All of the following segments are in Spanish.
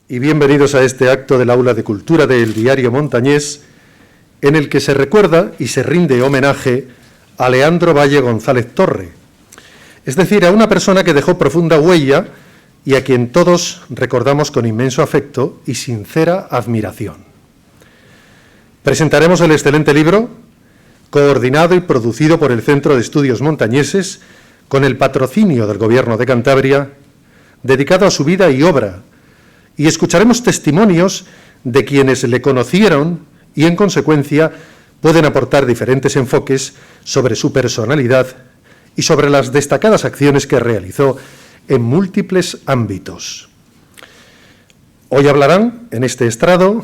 y bienvenidos a este acto del Aula de Cultura del Diario Montañés, en el que se recuerda y se rinde homenaje a Leandro Valle González Torre, es decir, a una persona que dejó profunda huella y a quien todos recordamos con inmenso afecto y sincera admiración. Presentaremos el excelente libro, coordinado y producido por el Centro de Estudios Montañeses, con el patrocinio del Gobierno de Cantabria, dedicado a su vida y obra, y escucharemos testimonios de quienes le conocieron y, en consecuencia, pueden aportar diferentes enfoques sobre su personalidad y sobre las destacadas acciones que realizó en múltiples ámbitos. Hoy hablarán en este estrado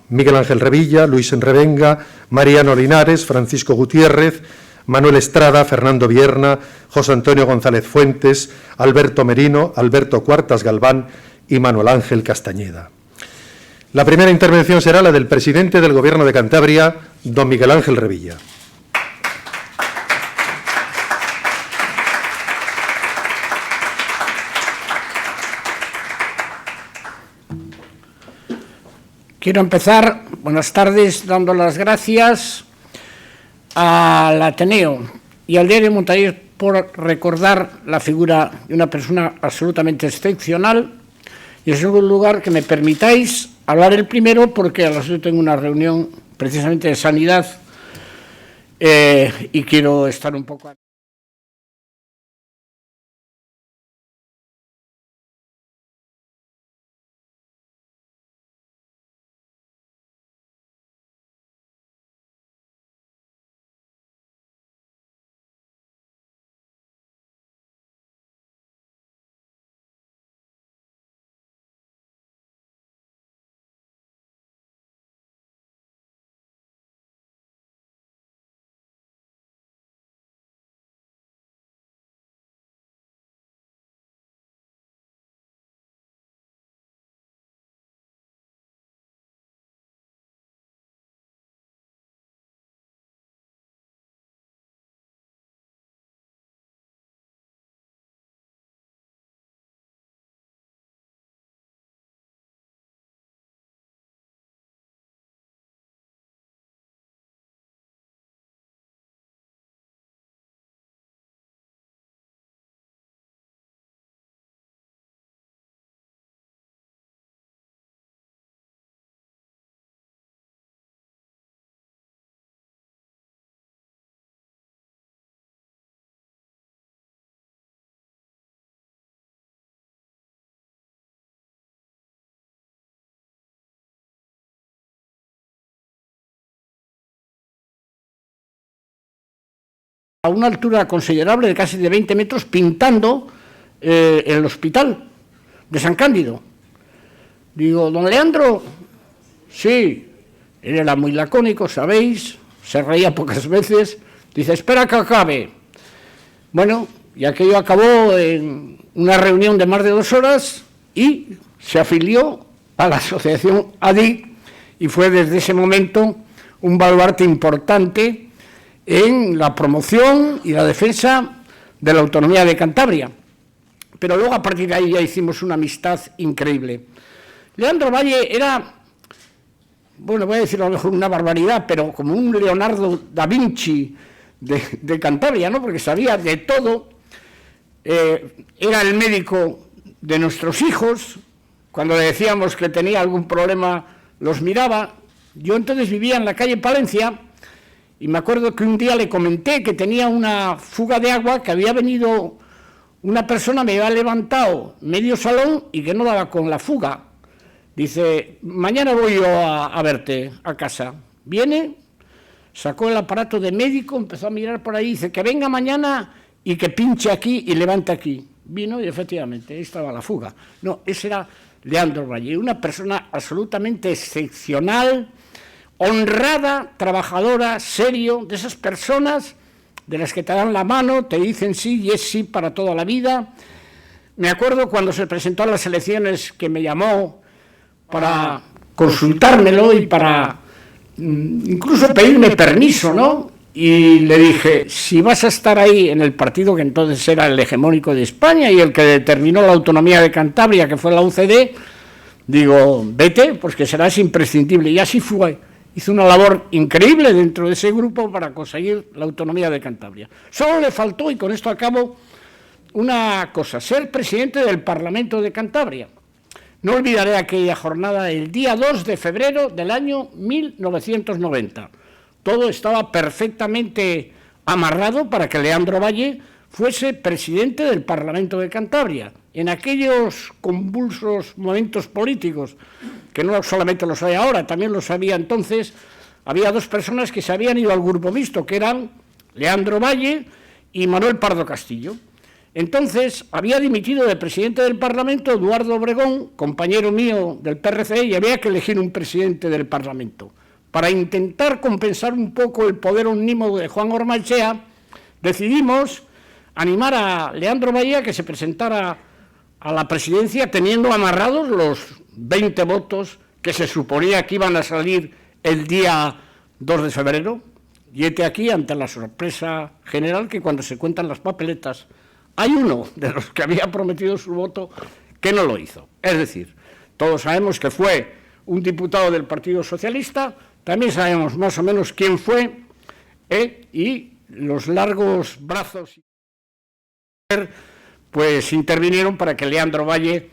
Miguel Ángel Revilla, Luis Enrevenga, Mariano Linares, Francisco Gutiérrez, Manuel Estrada, Fernando Vierna, José Antonio González Fuentes, Alberto Merino, Alberto Cuartas Galván y Manuel Ángel Castañeda. La primera intervención será la del presidente del Gobierno de Cantabria, don Miguel Ángel Revilla. Quiero empezar, buenas tardes, dando las gracias al Ateneo y al Diario Montañés por recordar la figura de una persona absolutamente excepcional. Y en segundo lugar, que me permitáis hablar el primero, porque a las 8 tengo una reunión precisamente de sanidad y quiero estar un poco... a una altura considerable de casi de 20 metros, pintando el hospital de San Cándido. Digo, don Leandro, sí, él era muy lacónico, sabéis, se reía pocas veces, dice, espera que acabe. Bueno, y aquello acabó en una reunión de más de 2 horas y se afilió a la asociación ADIC y fue desde ese momento un baluarte importante en la promoción y la defensa de la autonomía de Cantabria. Pero luego a partir de ahí ya hicimos una amistad increíble. Leandro Valle era, bueno, voy a decir a lo mejor una barbaridad, pero como un Leonardo da Vinci de Cantabria, ¿no? Porque sabía de todo. Era el médico de nuestros hijos. Cuando le decíamos que tenía algún problema, los miraba. Yo entonces vivía en la calle Palencia. Y me acuerdo que un día le comenté que tenía una fuga de agua, que había venido una persona, me había levantado medio salón y que no daba con la fuga. Dice, mañana voy yo a verte a casa. Viene, sacó el aparato de médico, empezó a mirar por ahí, dice que venga mañana y que pinche aquí y levante aquí. Vino y efectivamente, ahí estaba la fuga. No, ese era Leandro Valle, una persona absolutamente excepcional, honrada, trabajadora, serio, de esas personas de las que te dan la mano, te dicen sí y es sí para toda la vida. Me acuerdo cuando se presentó a las elecciones que me llamó para consultármelo y para incluso pedirme permiso, ¿no? Y le dije, si vas a estar ahí en el partido que entonces era el hegemónico de España y el que determinó la autonomía de Cantabria, que fue la UCD, Digo, vete, porque serás imprescindible. Y así fue. Hizo una labor increíble dentro de ese grupo para conseguir la autonomía de Cantabria. Solo le faltó, y con esto acabo, una cosa: ser presidente del Parlamento de Cantabria. No olvidaré aquella jornada el día 2 de febrero del año 1990. Todo estaba perfectamente amarrado para que Leandro Valle fuese presidente del Parlamento de Cantabria. En aquellos convulsos momentos políticos, que no solamente los hay ahora, también los había entonces, había dos personas que se habían ido al grupo mixto, que eran Leandro Valle y Manuel Pardo Castillo. Entonces, había dimitido de presidente del Parlamento Eduardo Obregón, compañero mío del PRC, y había que elegir un presidente del Parlamento. Para intentar compensar un poco el poder omnímodo de Juan Ormaechea, decidimos animar a Leandro Valle a que se presentara a la presidencia teniendo amarrados los 20 votos que se suponía que iban a salir el día 2 de febrero. Y hete aquí ante la sorpresa general que cuando se cuentan las papeletas hay uno de los que había prometido su voto que no lo hizo. Es decir, todos sabemos que fue un diputado del Partido Socialista, también sabemos más o menos quién fue, y los largos brazos pues intervinieron para que Leandro Valle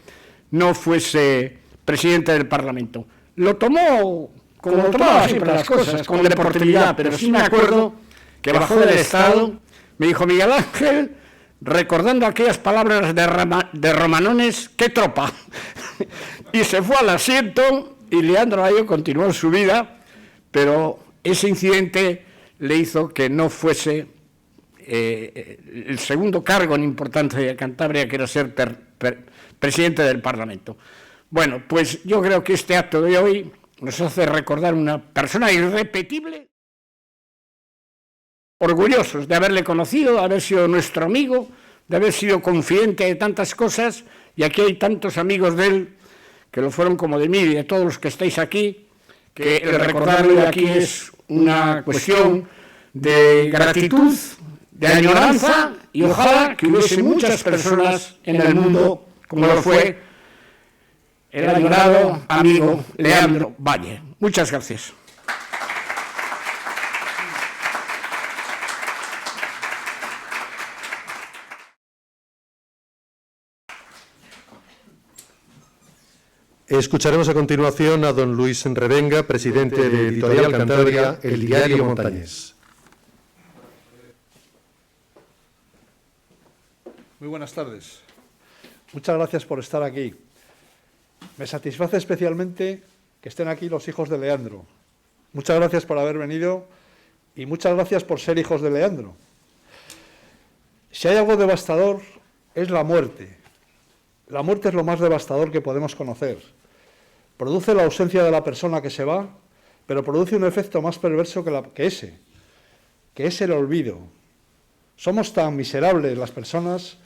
no fuese presidente del Parlamento. Lo tomó, como lo tomaba siempre las cosas, con deportividad, pero sí me acuerdo que bajó del estrado, me dijo: Miguel Ángel, recordando aquellas palabras de Romanones, ¡qué tropa! Y se fue al asiento y Leandro Valle continuó su vida, pero ese incidente le hizo que no fuese el segundo cargo en importancia de Cantabria, que era ser presidente del Parlamento. Bueno, pues yo creo que este acto de hoy nos hace recordar una persona irrepetible, orgullosos de haberle conocido, de haber sido nuestro amigo, de haber sido confidente de tantas cosas, y aquí hay tantos amigos de él que lo fueron como de mí y de todos los que estáis aquí, que el recordarlo aquí es una cuestión de gratitud, de añoranza, y ojalá que hubiese muchas personas en el mundo como lo fue el añorado amigo Leandro Valle. Muchas gracias. Escucharemos a continuación a don Luis Revenga, presidente de Editorial Cantabria, el diario montañés. Muy buenas tardes. Muchas gracias por estar aquí. Me satisface especialmente que estén aquí los hijos de Leandro. Muchas gracias por haber venido y muchas gracias por ser hijos de Leandro. Si hay algo devastador, es la muerte. La muerte es lo más devastador que podemos conocer. Produce la ausencia de la persona que se va, pero produce un efecto más perverso que es el olvido. Somos tan miserables las personas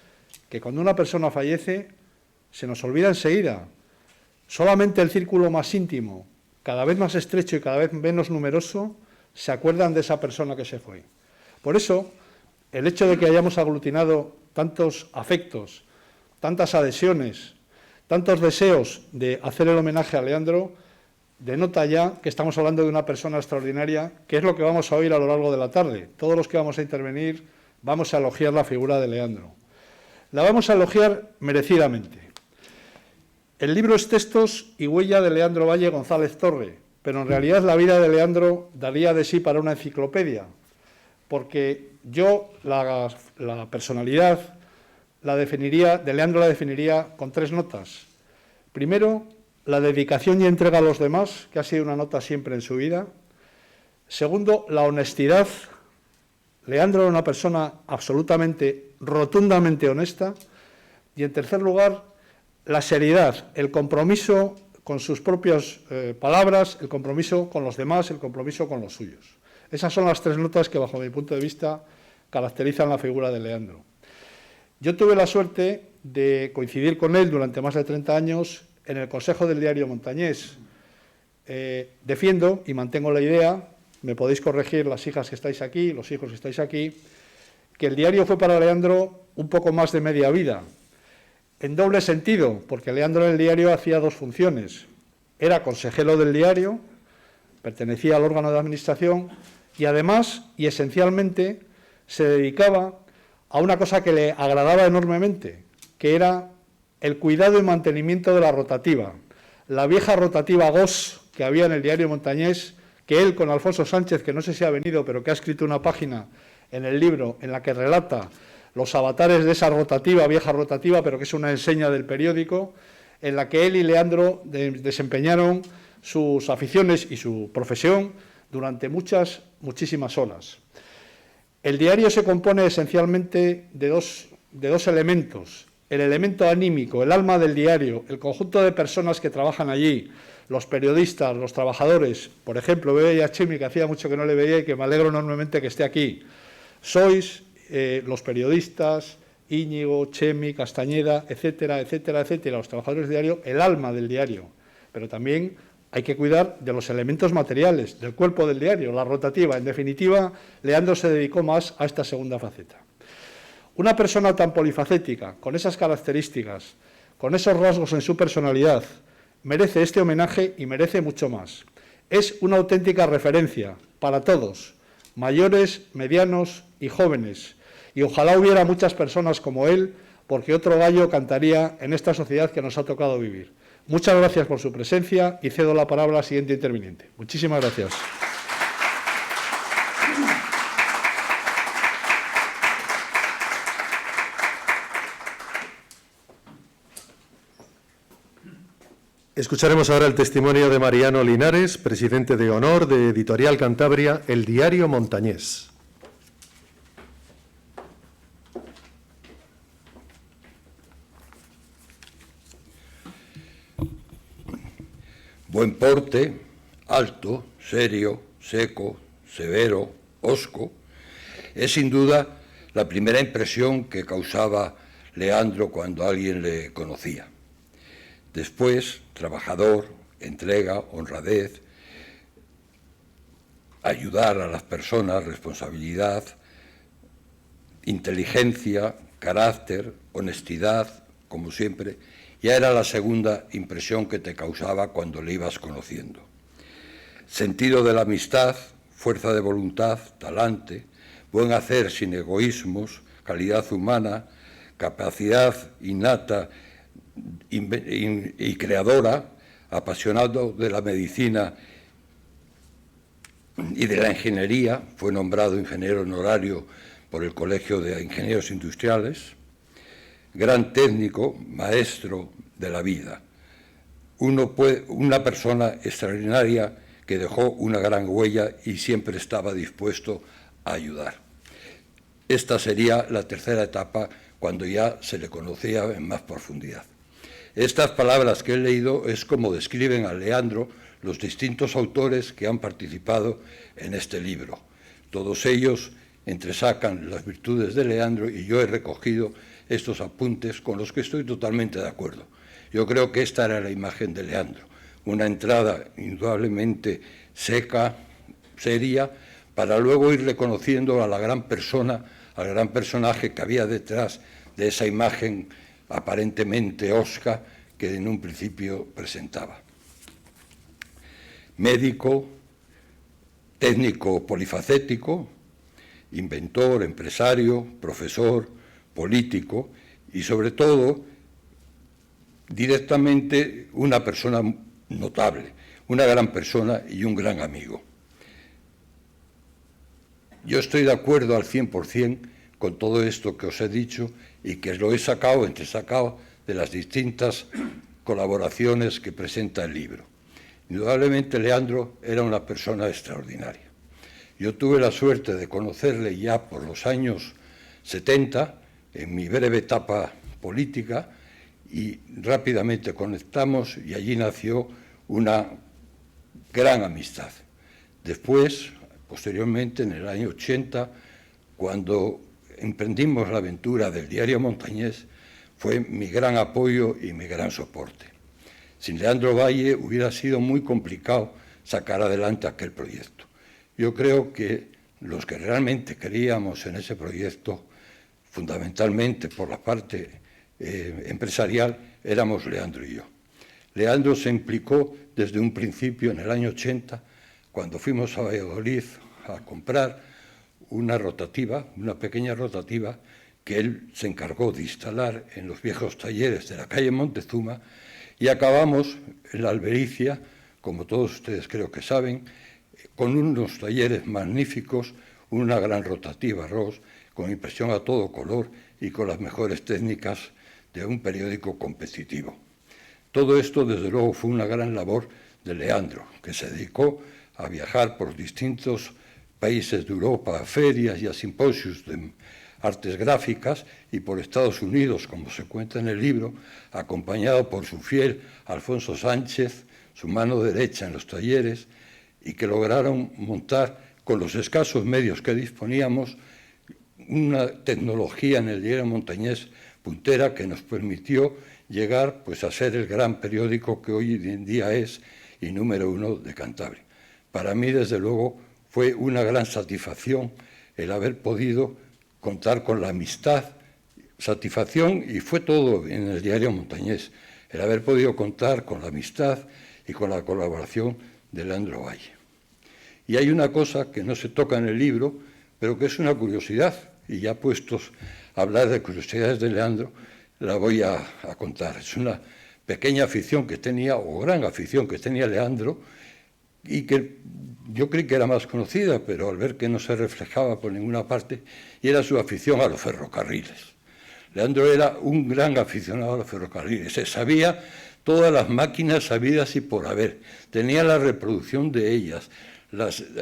que cuando una persona fallece se nos olvida enseguida. Solamente el círculo más íntimo, cada vez más estrecho y cada vez menos numeroso, se acuerdan de esa persona que se fue. Por eso, el hecho de que hayamos aglutinado tantos afectos, tantas adhesiones, tantos deseos de hacer el homenaje a Leandro, denota ya que estamos hablando de una persona extraordinaria, que es lo que vamos a oír a lo largo de la tarde. Todos los que vamos a intervenir vamos a elogiar la figura de Leandro. La vamos a elogiar merecidamente. El libro es Textos y huella de Leandro Valle González Torre, pero en realidad la vida de Leandro daría de sí para una enciclopedia, porque yo la personalidad de Leandro la definiría con 3 notas. Primero, la dedicación y entrega a los demás, que ha sido una nota siempre en su vida. Segundo, la honestidad. Leandro era una persona absolutamente, rotundamente honesta. Y en tercer lugar, la seriedad, el compromiso con sus propias palabras, el compromiso con los demás, el compromiso con los suyos. Esas son las 3 notas que, bajo mi punto de vista, caracterizan la figura de Leandro. Yo tuve la suerte de coincidir con él durante más de 30 años en el Consejo del Diario Montañés. Defiendo y mantengo la idea, me podéis corregir las hijas que estáis aquí, los hijos que estáis aquí, que el diario fue para Leandro un poco más de media vida. en doble sentido, porque Leandro en el diario hacía dos funciones. Era consejero del diario, pertenecía al órgano de administración y además, y esencialmente, se dedicaba a una cosa que le agradaba enormemente, que era el cuidado y mantenimiento de la rotativa. La vieja rotativa GOS que había en el diario Montañés, que él con Alfonso Sánchez, que no sé si ha venido, pero que ha escrito una página en el libro en la que relata los avatares de esa rotativa, vieja rotativa, pero que es una enseña del periódico, en la que él y Leandro desempeñaron sus aficiones y su profesión durante muchísimas horas. El diario se compone esencialmente de dos elementos: el elemento anímico, el alma del diario, el conjunto de personas que trabajan allí, los periodistas, los trabajadores. Por ejemplo, veo a Chemi, que hacía mucho que no le veía y que me alegro enormemente que esté aquí. Sois los periodistas, Íñigo, Chemi, Castañeda, etcétera, etcétera, etcétera, los trabajadores del diario, el alma del diario. Pero también hay que cuidar de los elementos materiales, del cuerpo del diario, la rotativa. En definitiva, Leandro se dedicó más a esta segunda faceta. Una persona tan polifacética, con esas características, con esos rasgos en su personalidad, merece este homenaje y merece mucho más. Es una auténtica referencia para todos, mayores, medianos y jóvenes. Y ojalá hubiera muchas personas como él, porque otro gallo cantaría en esta sociedad que nos ha tocado vivir. Muchas gracias por su presencia y cedo la palabra al siguiente interviniente. Muchísimas gracias. Escucharemos ahora el testimonio de Mariano Linares, presidente de honor de Editorial Cantabria, El Diario Montañés. Buen porte, alto, serio, seco, severo, hosco, es sin duda la primera impresión que causaba Leandro cuando alguien le conocía. Después, trabajador, entrega, honradez, ayudar a las personas, responsabilidad, inteligencia, carácter, honestidad, como siempre, ya era la segunda impresión que te causaba cuando le ibas conociendo. Sentido de la amistad, fuerza de voluntad, talante, buen hacer sin egoísmos, calidad humana, capacidad innata y creadora, apasionado de la medicina y de la ingeniería, fue nombrado ingeniero honorario por el Colegio de Ingenieros Industriales, gran técnico, maestro de la vida, una persona extraordinaria que dejó una gran huella y siempre estaba dispuesto a ayudar. Esta sería la tercera etapa, cuando ya se le conocía en más profundidad. Estas palabras que he leído es como describen a Leandro los distintos autores que han participado en este libro. Todos ellos entresacan las virtudes de Leandro y yo he recogido estos apuntes con los que estoy totalmente de acuerdo. Yo creo que esta era la imagen de Leandro, una entrada indudablemente seca, seria, para luego ir reconociendo a la gran persona, al gran personaje que había detrás de esa imagen aparentemente hosca que en un principio presentaba. Médico, técnico polifacético, inventor, empresario, profesor, político y, sobre todo, directamente una persona notable, una gran persona y un gran amigo. Yo estoy de acuerdo al 100% con todo esto que os he dicho y que lo he entresacado de las distintas colaboraciones que presenta el libro. Indudablemente Leandro era una persona extraordinaria. Yo tuve la suerte de conocerle ya por los años 70, en mi breve etapa política, y rápidamente conectamos y allí nació una gran amistad. Después, posteriormente, en el año 80, cuando emprendimos la aventura del Diario Montañés, fue mi gran apoyo y mi gran soporte. Sin Leandro Valle hubiera sido muy complicado sacar adelante aquel proyecto. Yo creo que los que realmente creíamos en ese proyecto, fundamentalmente por la parte empresarial éramos Leandro y yo. Leandro se implicó desde un principio, en el año 80, cuando fuimos a Valladolid a comprar una rotativa, una pequeña rotativa, que él se encargó de instalar en los viejos talleres de la calle Montezuma, y acabamos en la Albericia, como todos ustedes creo que saben, con unos talleres magníficos, una gran rotativa ROS, con impresión a todo color y con las mejores técnicas de un periódico competitivo. Todo esto, desde luego, fue una gran labor de Leandro, que se dedicó a viajar por distintos países de Europa, a ferias y a simposios de artes gráficas, y por Estados Unidos, como se cuenta en el libro, acompañado por su fiel Alfonso Sánchez, su mano derecha en los talleres, y que lograron montar, con los escasos medios que disponíamos, una tecnología en el diario montañés puntera que nos permitió llegar pues, a ser el gran periódico que hoy en día es y número 1 de Cantabria. Para mí, desde luego, fue una gran satisfacción el haber podido contar con la amistad, satisfacción, y fue todo en el diario montañés, el haber podido contar con la amistad y con la colaboración de Leandro Valle. Y hay una cosa que no se toca en el libro, pero que es una curiosidad, y ya puestos a hablar de curiosidades de Leandro, la voy a contar. Es una pequeña afición que tenía, o gran afición que tenía Leandro, y que yo creí que era más conocida, pero al ver que no se reflejaba por ninguna parte, y era su afición a los ferrocarriles. Leandro era un gran aficionado a los ferrocarriles, se sabía todas las máquinas habidas y por haber, tenía la reproducción de ellas,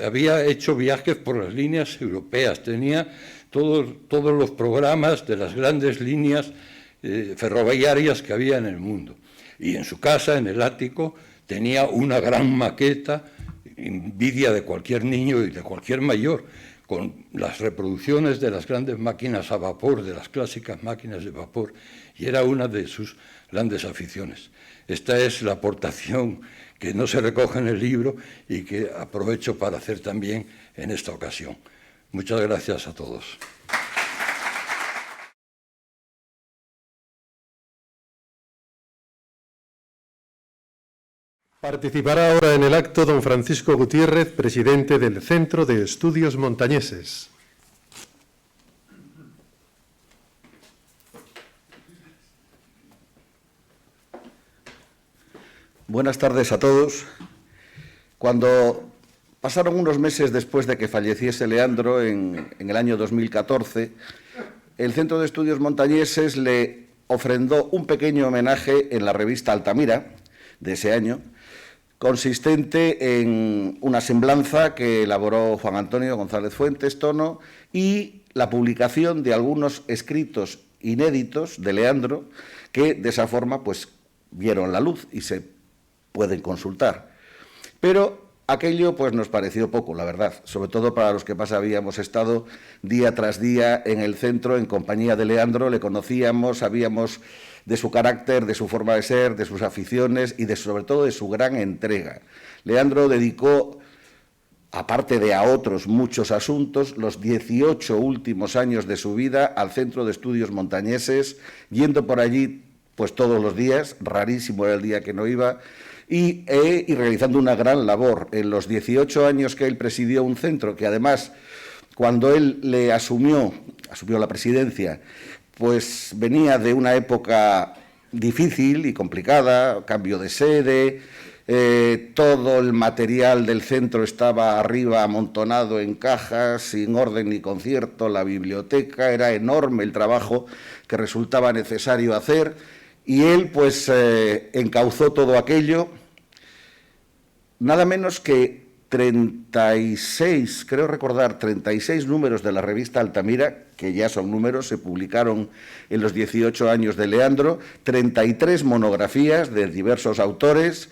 había hecho viajes por las líneas europeas, tenía todos los programas de las grandes líneas ferroviarias que había en el mundo. Y en su casa, en el ático, tenía una gran maqueta, envidia de cualquier niño y de cualquier mayor, con las reproducciones de las grandes máquinas a vapor, de las clásicas máquinas de vapor, y era una de sus grandes aficiones. Esta es la aportación que no se recoge en el libro y que aprovecho para hacer también en esta ocasión. Muchas gracias a todos. Participará ahora en el acto don Francisco Gutiérrez, presidente del Centro de Estudios Montañeses. Buenas tardes a todos. Cuando pasaron unos meses después de que falleciese Leandro, en el año 2014, el Centro de Estudios Montañeses le ofrendó un pequeño homenaje en la revista Altamira de ese año, consistente en una semblanza que elaboró Juan Antonio González Fuentes Tono y la publicación de algunos escritos inéditos de Leandro que de esa forma pues vieron la luz y se pueden consultar. Pero aquello pues nos pareció poco, la verdad, sobre todo para los que más habíamos estado día tras día en el centro en compañía de Leandro, le conocíamos, sabíamos de su carácter, de su forma de ser, de sus aficiones y sobre todo de su gran entrega. Leandro dedicó, aparte de a otros muchos asuntos, los 18 últimos años de su vida al Centro de Estudios Montañeses, yendo por allí pues todos los días, rarísimo era el día que no iba, y realizando una gran labor. En los 18 años que él presidió un centro, que además, cuando él le asumió la presidencia, pues venía de una época difícil y complicada, cambio de sede, todo el material del centro estaba arriba amontonado en cajas, sin orden ni concierto, la biblioteca, era enorme el trabajo que resultaba necesario hacer, y él pues encauzó todo aquello, nada menos que 36, creo recordar, 36 números de la revista Altamira, que ya son números, se publicaron en los 18 años de Leandro, 33 monografías de diversos autores,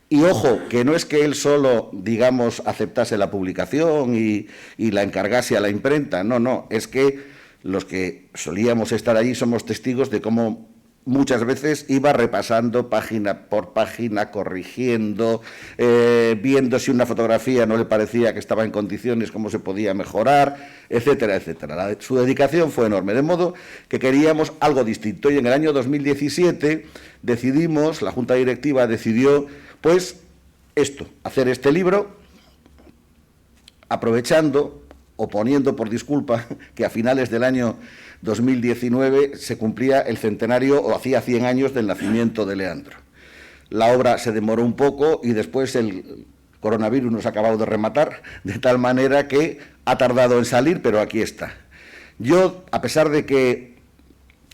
y ojo, que no es que él solo, digamos, aceptase la publicación y la encargase a la imprenta, no, es que los que solíamos estar allí somos testigos de cómo muchas veces iba repasando página por página, corrigiendo, viendo si una fotografía no le parecía que estaba en condiciones, cómo se podía mejorar, etcétera, etcétera. Su dedicación fue enorme, de modo que queríamos algo distinto. Y en el año 2017 decidimos, la Junta Directiva decidió, pues, hacer este libro, aprovechando o poniendo por disculpa que a finales del año 2019 se cumplía el centenario, o hacía 100 años del nacimiento de Leandro. La obra se demoró un poco y después el coronavirus nos ha acabado de rematar, de tal manera que ha tardado en salir, pero aquí está. Yo, a pesar de que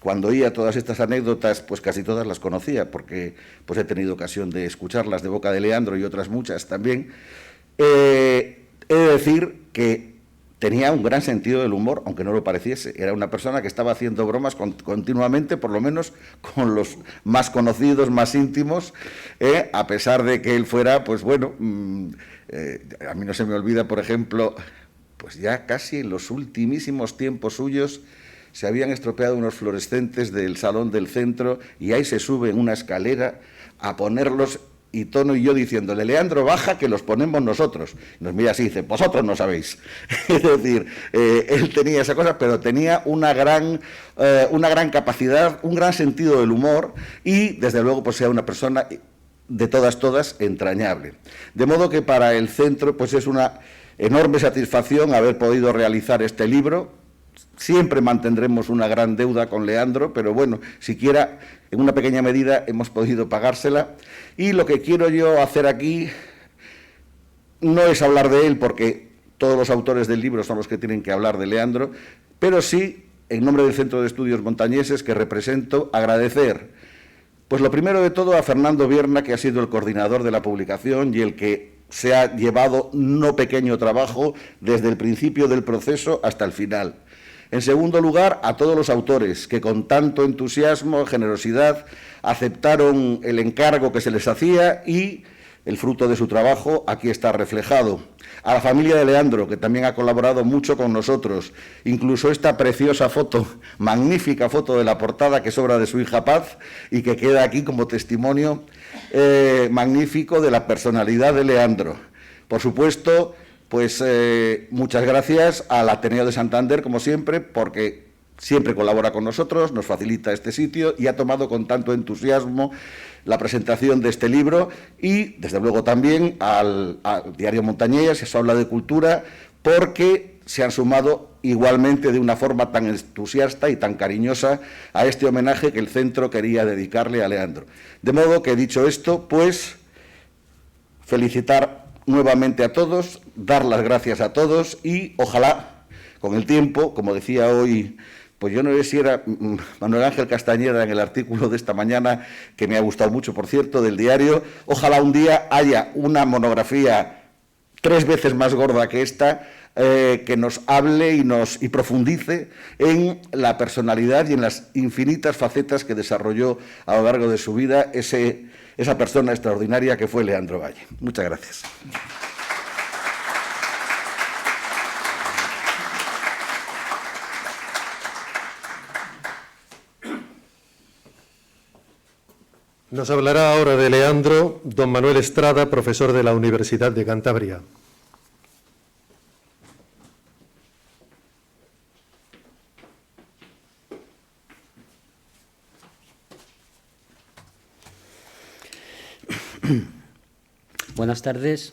cuando oía todas estas anécdotas, pues casi todas las conocía, porque pues he tenido ocasión de escucharlas de boca de Leandro y otras muchas también, he de decir que tenía un gran sentido del humor, aunque no lo pareciese. Era una persona que estaba haciendo bromas continuamente, por lo menos con los más conocidos, más íntimos, a pesar de que él fuera, pues bueno, a mí no se me olvida, por ejemplo, pues ya casi en los ultimísimos tiempos suyos se habían estropeado unos fluorescentes del salón del centro y ahí se sube en una escalera a ponerlos. Y Tono y yo diciéndole, Leandro, baja, que los ponemos nosotros. Nos mira así y dice, vosotros no sabéis. Es decir, él tenía esa cosa, pero tenía una gran capacidad, un gran sentido del humor y, desde luego, pues era una persona de todas entrañable. De modo que para el centro pues es una enorme satisfacción haber podido realizar este libro. Siempre mantendremos una gran deuda con Leandro, pero bueno, siquiera en una pequeña medida hemos podido pagársela. Y lo que quiero yo hacer aquí no es hablar de él, porque todos los autores del libro son los que tienen que hablar de Leandro, pero sí, en nombre del Centro de Estudios Montañeses que represento, agradecer, pues lo primero de todo a Fernando Vierna, que ha sido el coordinador de la publicación y el que se ha llevado no pequeño trabajo desde el principio del proceso hasta el final. En segundo lugar, a todos los autores que con tanto entusiasmo, generosidad, aceptaron el encargo que se les hacía y el fruto de su trabajo aquí está reflejado. A la familia de Leandro, que también ha colaborado mucho con nosotros, incluso esta preciosa foto, magnífica foto de la portada que es obra de su hija Paz y que queda aquí como testimonio magnífico de la personalidad de Leandro. Por supuesto, pues muchas gracias al Ateneo de Santander, como siempre, porque siempre colabora con nosotros, nos facilita este sitio y ha tomado con tanto entusiasmo la presentación de este libro y, desde luego, también al Diario Montañés, se habla de cultura, porque se han sumado igualmente de una forma tan entusiasta y tan cariñosa a este homenaje que el centro quería dedicarle a Leandro. De modo que, dicho esto, pues felicitar nuevamente a todos, dar las gracias a todos y ojalá con el tiempo, como decía hoy, pues yo no sé si era Manuel Ángel Castañeda en el artículo de esta mañana, que me ha gustado mucho, por cierto, del diario, ojalá un día haya una monografía 3 veces más gorda que esta, que nos hable y profundice en la personalidad y en las infinitas facetas que desarrolló a lo largo de su vida esa persona extraordinaria que fue Leandro Valle. Muchas gracias. Nos hablará ahora de Leandro don Manuel Estrada, profesor de la Universidad de Cantabria. Buenas tardes.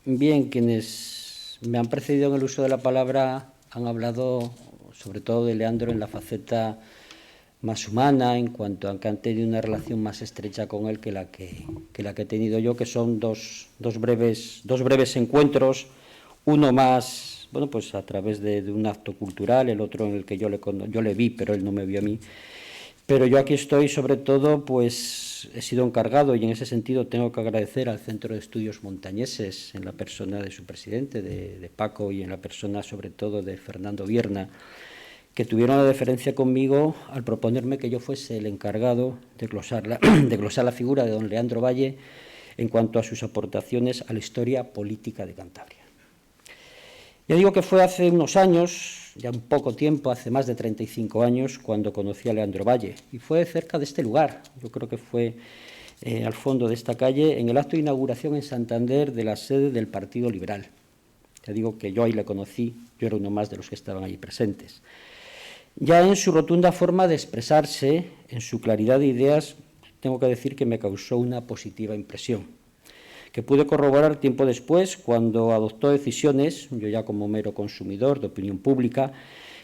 Bien, quienes me han precedido en el uso de la palabra han hablado sobre todo de Leandro en la faceta más humana, en cuanto a que han tenido una relación más estrecha con él que la que he tenido yo, que son dos breves encuentros, uno más, bueno, pues a través de un acto cultural, el otro en el que yo le vi, pero él no me vio a mí. Pero yo aquí estoy, sobre todo, pues he sido encargado, y en ese sentido tengo que agradecer al Centro de Estudios Montañeses, en la persona de su presidente, de Paco, y en la persona, sobre todo, de Fernando Vierna, que tuvieron la deferencia conmigo al proponerme que yo fuese el encargado de glosar la figura de don Leandro Valle en cuanto a sus aportaciones a la historia política de Cantabria. Ya digo que fue hace unos años, ya un poco tiempo, hace más de 35 años, cuando conocí a Leandro Valle, y fue cerca de este lugar. Yo creo que fue al fondo de esta calle, en el acto de inauguración en Santander de la sede del Partido Liberal. Ya digo que yo ahí le conocí, yo era uno más de los que estaban allí presentes. Ya en su rotunda forma de expresarse, en su claridad de ideas, tengo que decir que me causó una positiva impresión, que pude corroborar tiempo después cuando adoptó decisiones, yo ya como mero consumidor de opinión pública,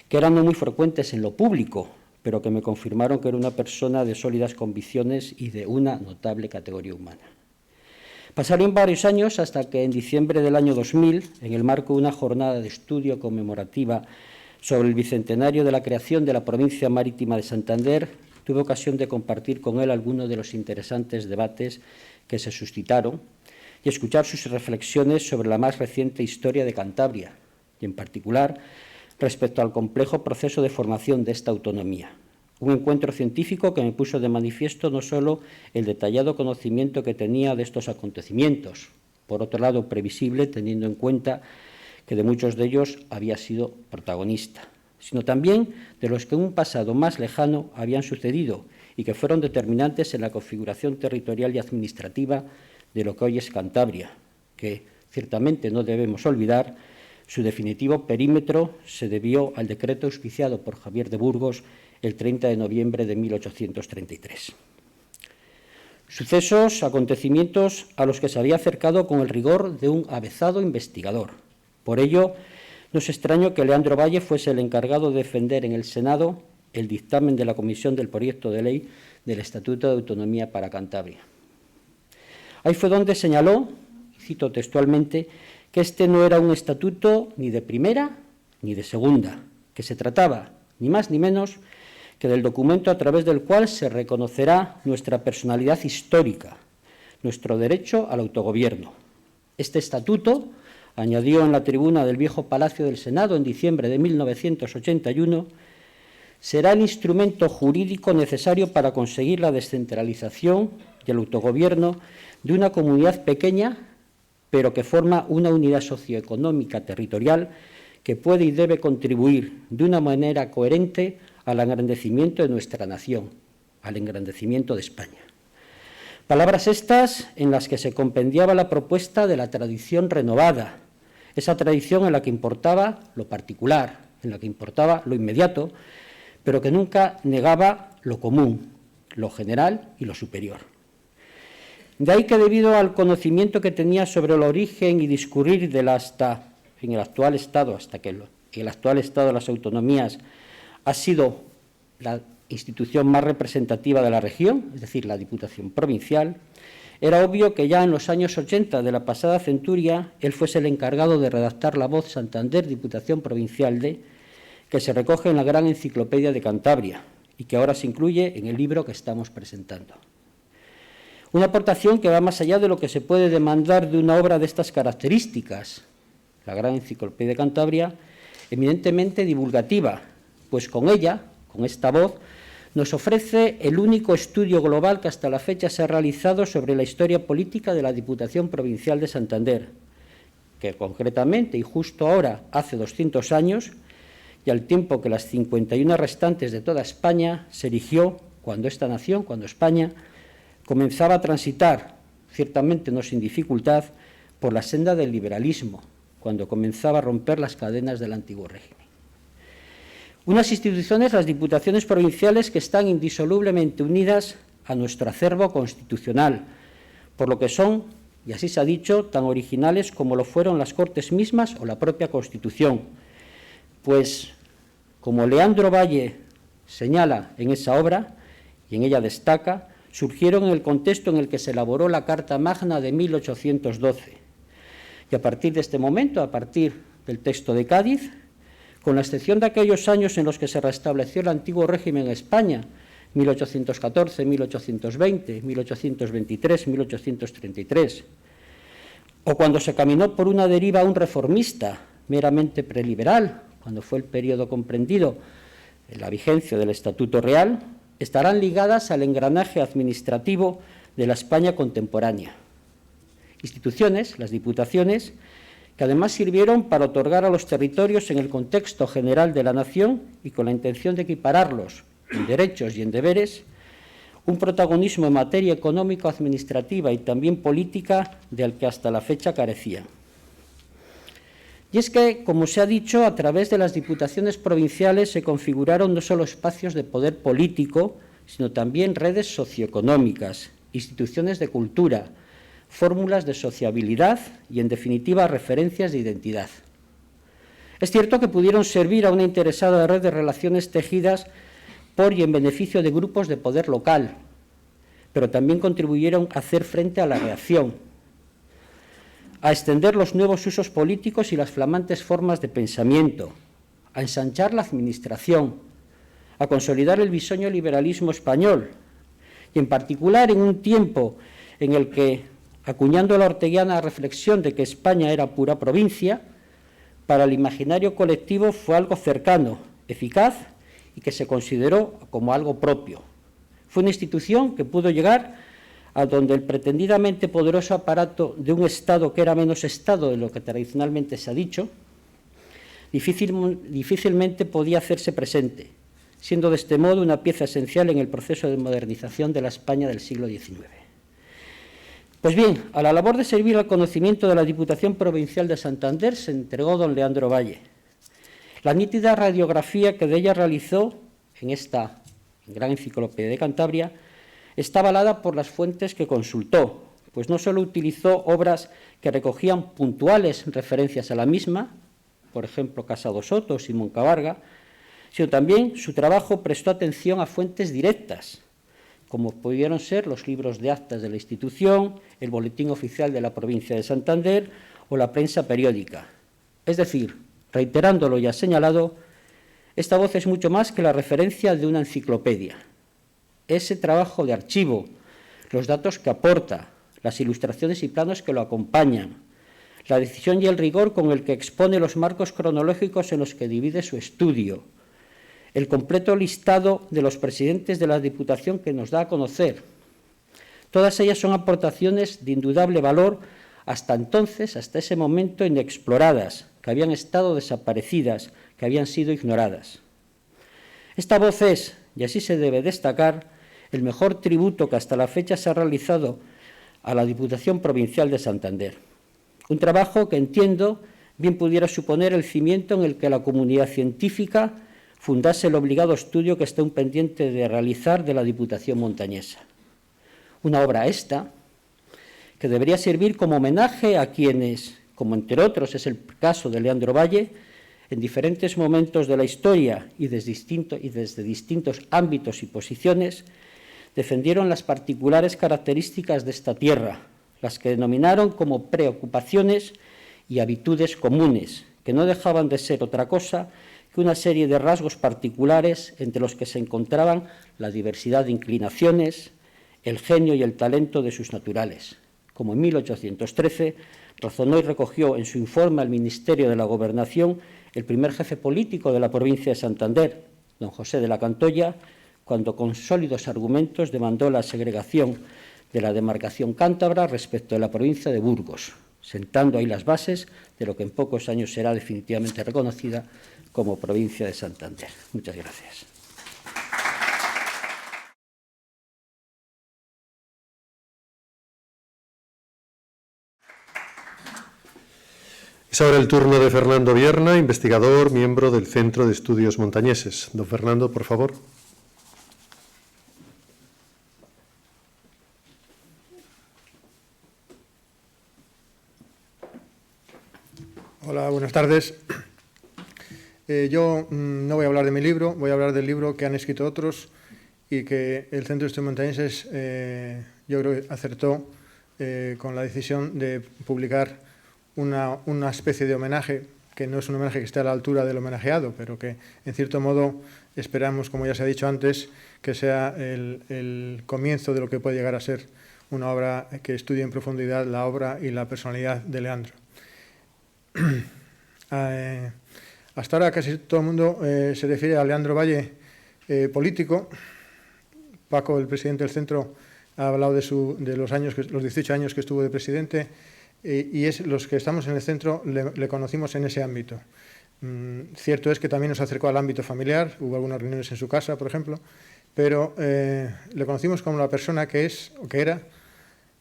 que eran no muy frecuentes en lo público, pero que me confirmaron que era una persona de sólidas convicciones y de una notable categoría humana. Pasaron varios años hasta que en diciembre del año 2000, en el marco de una jornada de estudio conmemorativa sobre el bicentenario de la creación de la provincia marítima de Santander, tuve ocasión de compartir con él algunos de los interesantes debates que se suscitaron y escuchar sus reflexiones sobre la más reciente historia de Cantabria, y en particular respecto al complejo proceso de formación de esta autonomía. Un encuentro científico que me puso de manifiesto no solo el detallado conocimiento que tenía de estos acontecimientos, por otro lado previsible teniendo en cuenta que de muchos de ellos había sido protagonista, sino también de los que en un pasado más lejano habían sucedido y que fueron determinantes en la configuración territorial y administrativa de lo que hoy es Cantabria, que ciertamente no debemos olvidar. Su definitivo perímetro se debió al decreto auspiciado por Javier de Burgos el 30 de noviembre de 1833. Sucesos, acontecimientos a los que se había acercado con el rigor de un avezado investigador. Por ello, no es extraño que Leandro Valle fuese el encargado de defender en el Senado el dictamen de la Comisión del Proyecto de Ley del Estatuto de Autonomía para Cantabria. Ahí fue donde señaló, cito textualmente, que este no era un estatuto ni de primera ni de segunda, que se trataba, ni más ni menos, que del documento a través del cual se reconocerá nuestra personalidad histórica, nuestro derecho al autogobierno. Este estatuto, añadió en la tribuna del viejo Palacio del Senado en diciembre de 1981, será el instrumento jurídico necesario para conseguir la descentralización y el autogobierno de una comunidad pequeña, pero que forma una unidad socioeconómica territorial que puede y debe contribuir de una manera coherente al engrandecimiento de nuestra nación, al engrandecimiento de España. Palabras estas en las que se compendiaba la propuesta de la tradición renovada, esa tradición en la que importaba lo particular, en la que importaba lo inmediato, pero que nunca negaba lo común, lo general y lo superior. De ahí que, debido al conocimiento que tenía sobre el origen y discurrir del hasta en el actual estado, hasta que el actual estado de las autonomías ha sido la institución más representativa de la región, es decir, la Diputación Provincial, era obvio que ya en los años 80 de la pasada centuria él fuese el encargado de redactar la voz Santander Diputación Provincial de, que se recoge en la gran enciclopedia de Cantabria y que ahora se incluye en el libro que estamos presentando. Una aportación que va más allá de lo que se puede demandar de una obra de estas características, la gran enciclopedia de Cantabria, eminentemente divulgativa, pues con ella, con esta voz, nos ofrece el único estudio global que hasta la fecha se ha realizado sobre la historia política de la Diputación Provincial de Santander, que concretamente y justo ahora, hace 200 años, y al tiempo que las 51 restantes de toda España, se erigió cuando esta nación, cuando España, comenzaba a transitar, ciertamente no sin dificultad, por la senda del liberalismo, cuando comenzaba a romper las cadenas del antiguo régimen. Unas instituciones, las diputaciones provinciales, que están indisolublemente unidas a nuestro acervo constitucional, por lo que son, y así se ha dicho, tan originales como lo fueron las Cortes mismas o la propia Constitución, pues, como Leandro Valle señala en esa obra, y en ella destaca, surgieron en el contexto en el que se elaboró la Carta Magna de 1812. Y a partir de este momento, a partir del texto de Cádiz, con la excepción de aquellos años en los que se restableció el antiguo régimen en España, 1814, 1820, 1823, 1833, o cuando se caminó por una deriva aún reformista, meramente preliberal, cuando fue el periodo comprendido en la vigencia del Estatuto Real, estarán ligadas al engranaje administrativo de la España contemporánea. Instituciones, las diputaciones, que además sirvieron para otorgar a los territorios en el contexto general de la nación y con la intención de equipararlos en derechos y en deberes, un protagonismo en materia económico-administrativa y también política del que hasta la fecha carecían. Y es que, como se ha dicho, a través de las diputaciones provinciales se configuraron no solo espacios de poder político, sino también redes socioeconómicas, instituciones de cultura, fórmulas de sociabilidad y, en definitiva, referencias de identidad. Es cierto que pudieron servir a una interesada red de relaciones tejidas por y en beneficio de grupos de poder local, pero también contribuyeron a hacer frente a la reacción, a extender los nuevos usos políticos y las flamantes formas de pensamiento, a ensanchar la administración, a consolidar el bisoño liberalismo español, y en particular en un tiempo en el que, acuñando la orteguiana reflexión de que España era pura provincia, para el imaginario colectivo fue algo cercano, eficaz y que se consideró como algo propio. Fue una institución que pudo llegar a donde el pretendidamente poderoso aparato de un Estado que era menos Estado de lo que tradicionalmente se ha dicho, difícilmente podía hacerse presente, siendo de este modo una pieza esencial en el proceso de modernización de la España del siglo XIX. Pues bien, a la labor de servir al conocimiento de la Diputación Provincial de Santander se entregó don Leandro Valle. La nítida radiografía que de ella realizó en esta gran enciclopedia de Cantabria está avalada por las fuentes que consultó, pues no solo utilizó obras que recogían puntuales referencias a la misma, por ejemplo, Casado Soto o Simón Cabarga, sino también su trabajo prestó atención a fuentes directas, como pudieron ser los libros de actas de la institución, el Boletín Oficial de la Provincia de Santander o la prensa periódica. Es decir, reiterando lo ya señalado, esta voz es mucho más que la referencia de una enciclopedia. Ese trabajo de archivo, los datos que aporta, las ilustraciones y planos que lo acompañan, la decisión y el rigor con el que expone los marcos cronológicos en los que divide su estudio, el completo listado de los presidentes de la Diputación que nos da a conocer. Todas ellas son aportaciones de indudable valor hasta entonces, hasta ese momento, inexploradas, que habían estado desaparecidas, que habían sido ignoradas. Esta voz es, y así se debe destacar, el mejor tributo que hasta la fecha se ha realizado a la Diputación Provincial de Santander. Un trabajo que, entiendo, bien pudiera suponer el cimiento en el que la comunidad científica fundase el obligado estudio que está un pendiente de realizar de la Diputación montañesa. Una obra esta que debería servir como homenaje a quienes, como entre otros es el caso de Leandro Valle, en diferentes momentos de la historia y desde distintos ámbitos y posiciones, defendieron las particulares características de esta tierra, las que denominaron como preocupaciones y habitudes comunes, que no dejaban de ser otra cosa que una serie de rasgos particulares entre los que se encontraban la diversidad de inclinaciones, el genio y el talento de sus naturales. Como en 1813 razonó y recogió en su informe al Ministerio de la Gobernación el primer jefe político de la provincia de Santander, don José de la Cantoya, cuando con sólidos argumentos demandó la segregación de la demarcación cántabra respecto de la provincia de Burgos, sentando ahí las bases de lo que en pocos años será definitivamente reconocida como provincia de Santander. Muchas gracias. Es ahora el turno de Fernando Vierna, investigador, miembro del Centro de Estudios Montañeses. Don Fernando, por favor. Hola, buenas tardes. Yo no voy a hablar de mi libro, voy a hablar del libro que han escrito otros y que el Centro de Estudios Montañeses yo creo que acertó con la decisión de publicar una especie de homenaje, que no es un homenaje que esté a la altura del homenajeado, pero que en cierto modo esperamos, como ya se ha dicho antes, que sea el comienzo de lo que puede llegar a ser una obra que estudie en profundidad la obra y la personalidad de Leandro. Hasta ahora casi todo el mundo se refiere a Leandro Valle político. Paco, el presidente del centro, ha hablado de los 18 años que estuvo de presidente. y es los que estamos en el centro le conocimos en ese ámbito. Cierto es que también nos acercó al ámbito familiar, hubo algunas reuniones en su casa, por ejemplo, pero le conocimos como la persona que es o que era,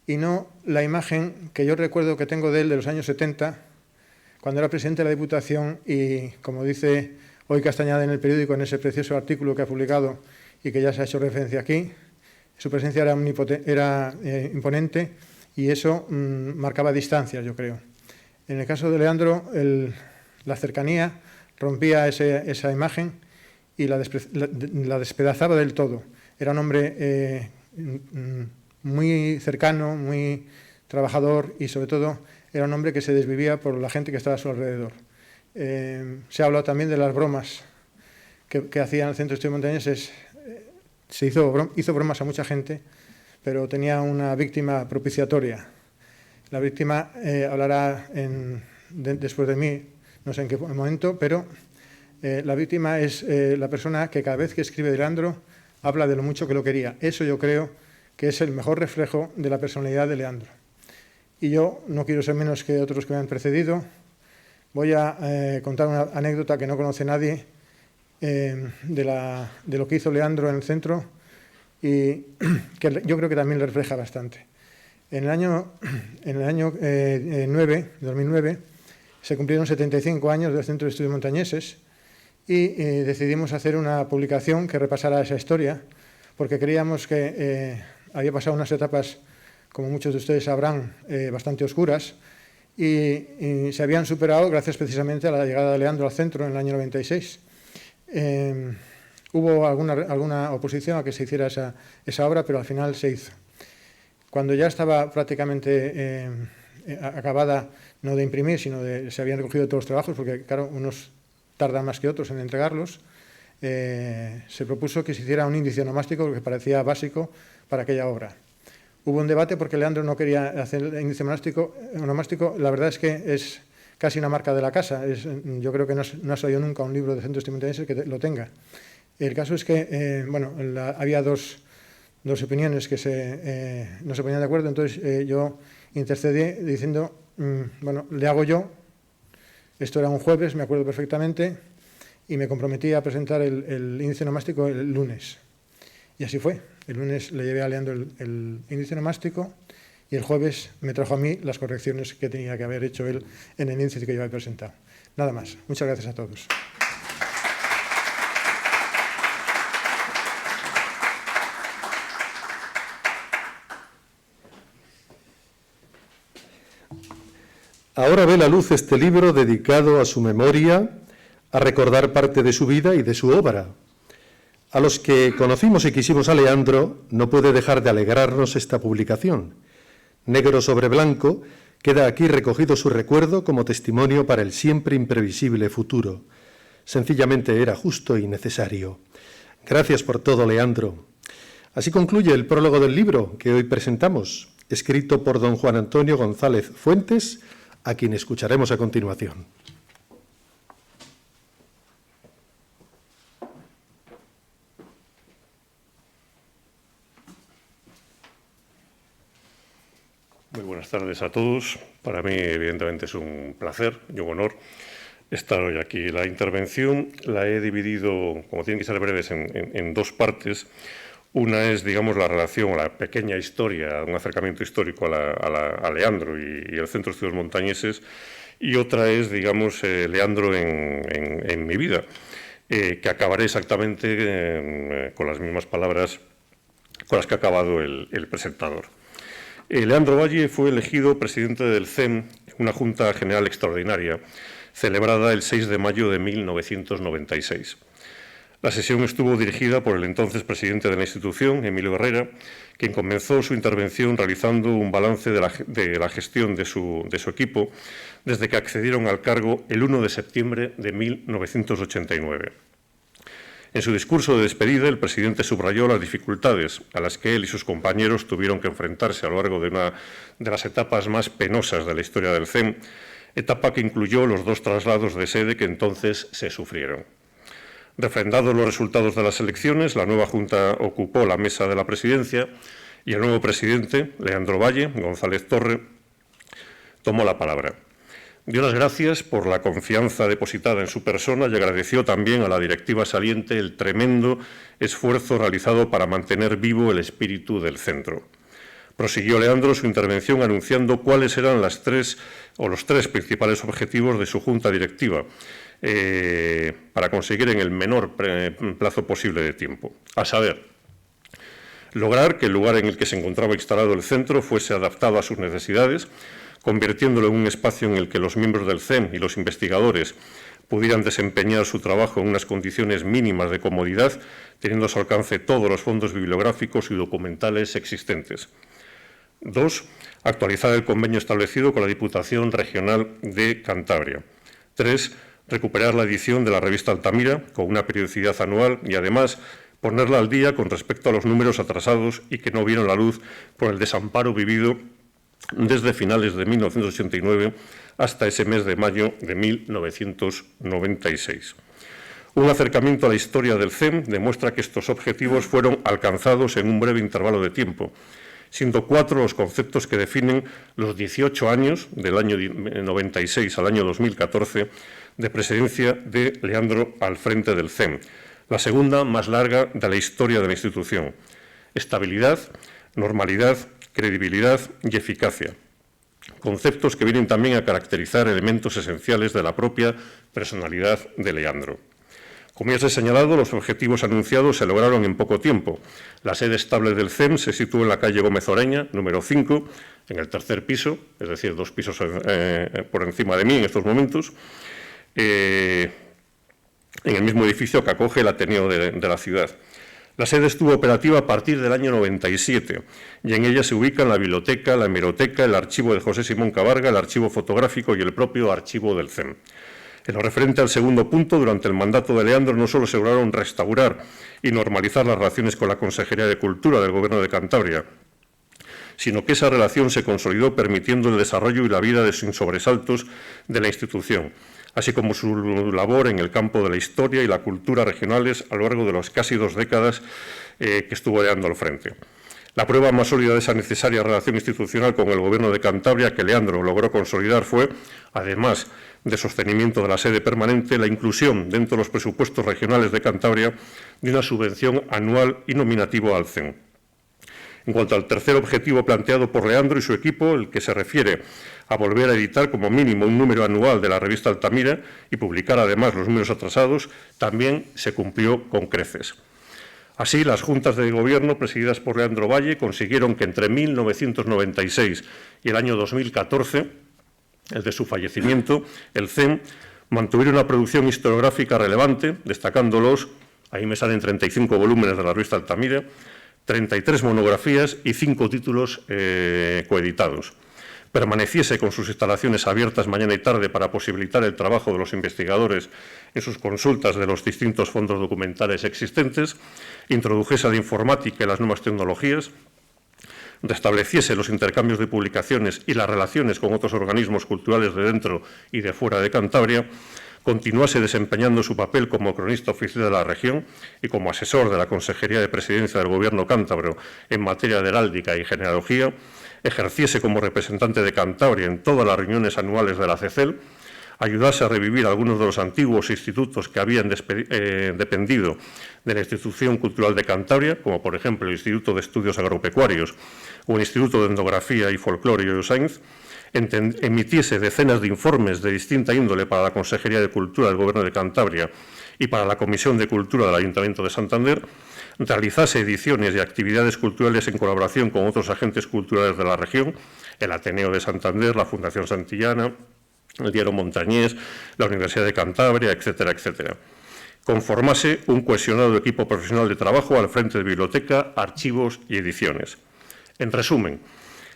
y no la imagen que yo recuerdo que tengo de él de los años 70, cuando era presidente de la Diputación y, como dice hoy Castañeda en el periódico, en ese precioso artículo que ha publicado y que ya se ha hecho referencia aquí, su presencia era imponente y eso marcaba distancias, yo creo. En el caso de Leandro, la cercanía rompía esa imagen y la despedazaba del todo. Era un hombre muy cercano, muy trabajador y, sobre todo, era un hombre que se desvivía por la gente que estaba a su alrededor. Se ha hablado también de las bromas que hacían el Centro de Estudios Montañeses. Se hizo bromas a mucha gente, pero tenía una víctima propiciatoria. La víctima hablará después de mí, no sé en qué momento, pero la víctima es la persona que cada vez que escribe de Leandro habla de lo mucho que lo quería. Eso yo creo que es el mejor reflejo de la personalidad de Leandro. Y yo no quiero ser menos que otros que me han precedido. Voy a contar una anécdota que no conoce nadie de lo que hizo Leandro en el centro y que yo creo que también le refleja bastante. En el año 2009, se cumplieron 75 años del Centro de Estudios Montañeses y decidimos hacer una publicación que repasara esa historia, porque creíamos que había pasado unas etapas, como muchos de ustedes sabrán, bastante oscuras, y se habían superado gracias precisamente a la llegada de Leandro al centro en el año 96. Hubo alguna oposición a que se hiciera esa obra, pero al final se hizo. Cuando ya estaba prácticamente acabada, no de imprimir, sino se habían recogido todos los trabajos, porque claro, unos tardan más que otros en entregarlos, se propuso que se hiciera un índice onomástico que parecía básico para aquella obra. Hubo un debate porque Leandro no quería hacer el índice onomástico. La verdad es que es casi una marca de la casa. Yo creo que no ha salido nunca un libro de Centro de Estudios Montañeses que lo tenga. El caso es que había dos opiniones que no se ponían de acuerdo, entonces yo intercedí diciendo, le hago yo. Esto era un jueves, me acuerdo perfectamente, y me comprometí a presentar el índice onomástico el lunes. Y así fue. El lunes le llevé a Leandro el índice onomástico y el jueves me trajo a mí las correcciones que tenía que haber hecho él en el índice que yo había presentado. Nada más. Muchas gracias a todos. Ahora ve la luz este libro dedicado a su memoria, a recordar parte de su vida y de su obra. A los que conocimos y quisimos a Leandro, no puede dejar de alegrarnos esta publicación. Negro sobre blanco, queda aquí recogido su recuerdo como testimonio para el siempre imprevisible futuro. Sencillamente era justo y necesario. Gracias por todo, Leandro. Así concluye el prólogo del libro que hoy presentamos, escrito por don Juan Antonio González Fuentes, a quien escucharemos a continuación. Muy buenas tardes a todos. Para mí, evidentemente, es un placer y un honor estar hoy aquí. La intervención la he dividido, como tienen que ser breves, en dos partes. Una es, digamos, la relación o la pequeña historia, un acercamiento histórico a Leandro y el Centro de Estudios Montañeses, y otra es, digamos, Leandro en mi vida, que acabaré exactamente con las mismas palabras con las que ha acabado el presentador. Leandro Valle fue elegido presidente del CEM en una Junta General Extraordinaria celebrada el 6 de mayo de 1996. La sesión estuvo dirigida por el entonces presidente de la institución, Emilio Herrera, quien comenzó su intervención realizando un balance de la gestión de su equipo desde que accedieron al cargo el 1 de septiembre de 1989. En su discurso de despedida, el presidente subrayó las dificultades a las que él y sus compañeros tuvieron que enfrentarse a lo largo de una de las etapas más penosas de la historia del CEM, etapa que incluyó los 2 traslados de sede que entonces se sufrieron. Refrendados los resultados de las elecciones, la nueva Junta ocupó la mesa de la presidencia y el nuevo presidente, Leandro Valle González Torre, tomó la palabra. Dio las gracias por la confianza depositada en su persona y agradeció también a la directiva saliente el tremendo esfuerzo realizado para mantener vivo el espíritu del centro. Prosiguió Leandro su intervención anunciando cuáles eran los tres principales objetivos de su junta directiva para conseguir en el menor plazo posible de tiempo, a saber, lograr que el lugar en el que se encontraba instalado el centro fuese adaptado a sus necesidades, convirtiéndolo en un espacio en el que los miembros del CEM y los investigadores pudieran desempeñar su trabajo en unas condiciones mínimas de comodidad, teniendo a su alcance todos los fondos bibliográficos y documentales existentes. 2. Actualizar el convenio establecido con la Diputación Regional de Cantabria. 3. Recuperar la edición de la revista Altamira con una periodicidad anual y, además, ponerla al día con respecto a los números atrasados y que no vieron la luz por el desamparo vivido desde finales de 1989 hasta ese mes de mayo de 1996. Un acercamiento a la historia del CEM demuestra que estos objetivos fueron alcanzados en un breve intervalo de tiempo, siendo 4 los conceptos que definen los 18 años, del año 96 al año 2014, de presidencia de Leandro al frente del CEM, la segunda más larga de la historia de la institución. Estabilidad, normalidad, credibilidad y eficacia. Conceptos que vienen también a caracterizar elementos esenciales de la propia personalidad de Leandro. Como ya se ha señalado, los objetivos anunciados se lograron en poco tiempo. La sede estable del CEM se sitúa en la calle Gómez Oreña, número 5, en el tercer piso, es decir, 2 pisos por encima de mí en estos momentos, en el mismo edificio que acoge el Ateneo de la ciudad. La sede estuvo operativa a partir del año 97 y en ella se ubican la biblioteca, la hemeroteca, el archivo de José Simón Cabarga, el archivo fotográfico y el propio archivo del CEM. En lo referente al segundo punto, durante el mandato de Leandro no solo se lograron restaurar y normalizar las relaciones con la Consejería de Cultura del Gobierno de Cantabria, sino que esa relación se consolidó permitiendo el desarrollo y la vida sin sobresaltos de la institución, así como su labor en el campo de la historia y la cultura regionales a lo largo de las casi 2 décadas que estuvo Leandro al frente. La prueba más sólida de esa necesaria relación institucional con el Gobierno de Cantabria que Leandro logró consolidar fue, además de sostenimiento de la sede permanente, la inclusión dentro de los presupuestos regionales de Cantabria de una subvención anual y nominativa al CEM. En cuanto al tercer objetivo planteado por Leandro y su equipo, el que se refiere a volver a editar como mínimo un número anual de la revista Altamira y publicar además los números atrasados, también se cumplió con creces. Así, las juntas de gobierno presididas por Leandro Valle consiguieron que entre 1996 y el año 2014, el de su fallecimiento, el CEM mantuviera una producción historiográfica relevante, destacándolos, ahí me salen 35 volúmenes de la revista Altamira, 33 monografías y 5 títulos coeditados. Permaneciese con sus instalaciones abiertas mañana y tarde para posibilitar el trabajo de los investigadores en sus consultas de los distintos fondos documentales existentes, introdujese la informática y las nuevas tecnologías, restableciese los intercambios de publicaciones y las relaciones con otros organismos culturales de dentro y de fuera de Cantabria, continuase desempeñando su papel como cronista oficial de la región y como asesor de la Consejería de Presidencia del Gobierno cántabro en materia de heráldica y genealogía, ejerciese como representante de Cantabria en todas las reuniones anuales de la CECEL, ayudase a revivir algunos de los antiguos institutos que habían dependido de la Institución Cultural de Cantabria, como por ejemplo el Instituto de Estudios Agropecuarios o el Instituto de Etnografía y Folclore de Sainz, emitiese decenas de informes de distinta índole para la Consejería de Cultura del Gobierno de Cantabria y para la Comisión de Cultura del Ayuntamiento de Santander, realizase ediciones y actividades culturales en colaboración con otros agentes culturales de la región, el Ateneo de Santander, la Fundación Santillana, el Diario Montañés, la Universidad de Cantabria, etcétera, etcétera. Conformase un cohesionado equipo profesional de trabajo al frente de biblioteca, archivos y ediciones. En resumen,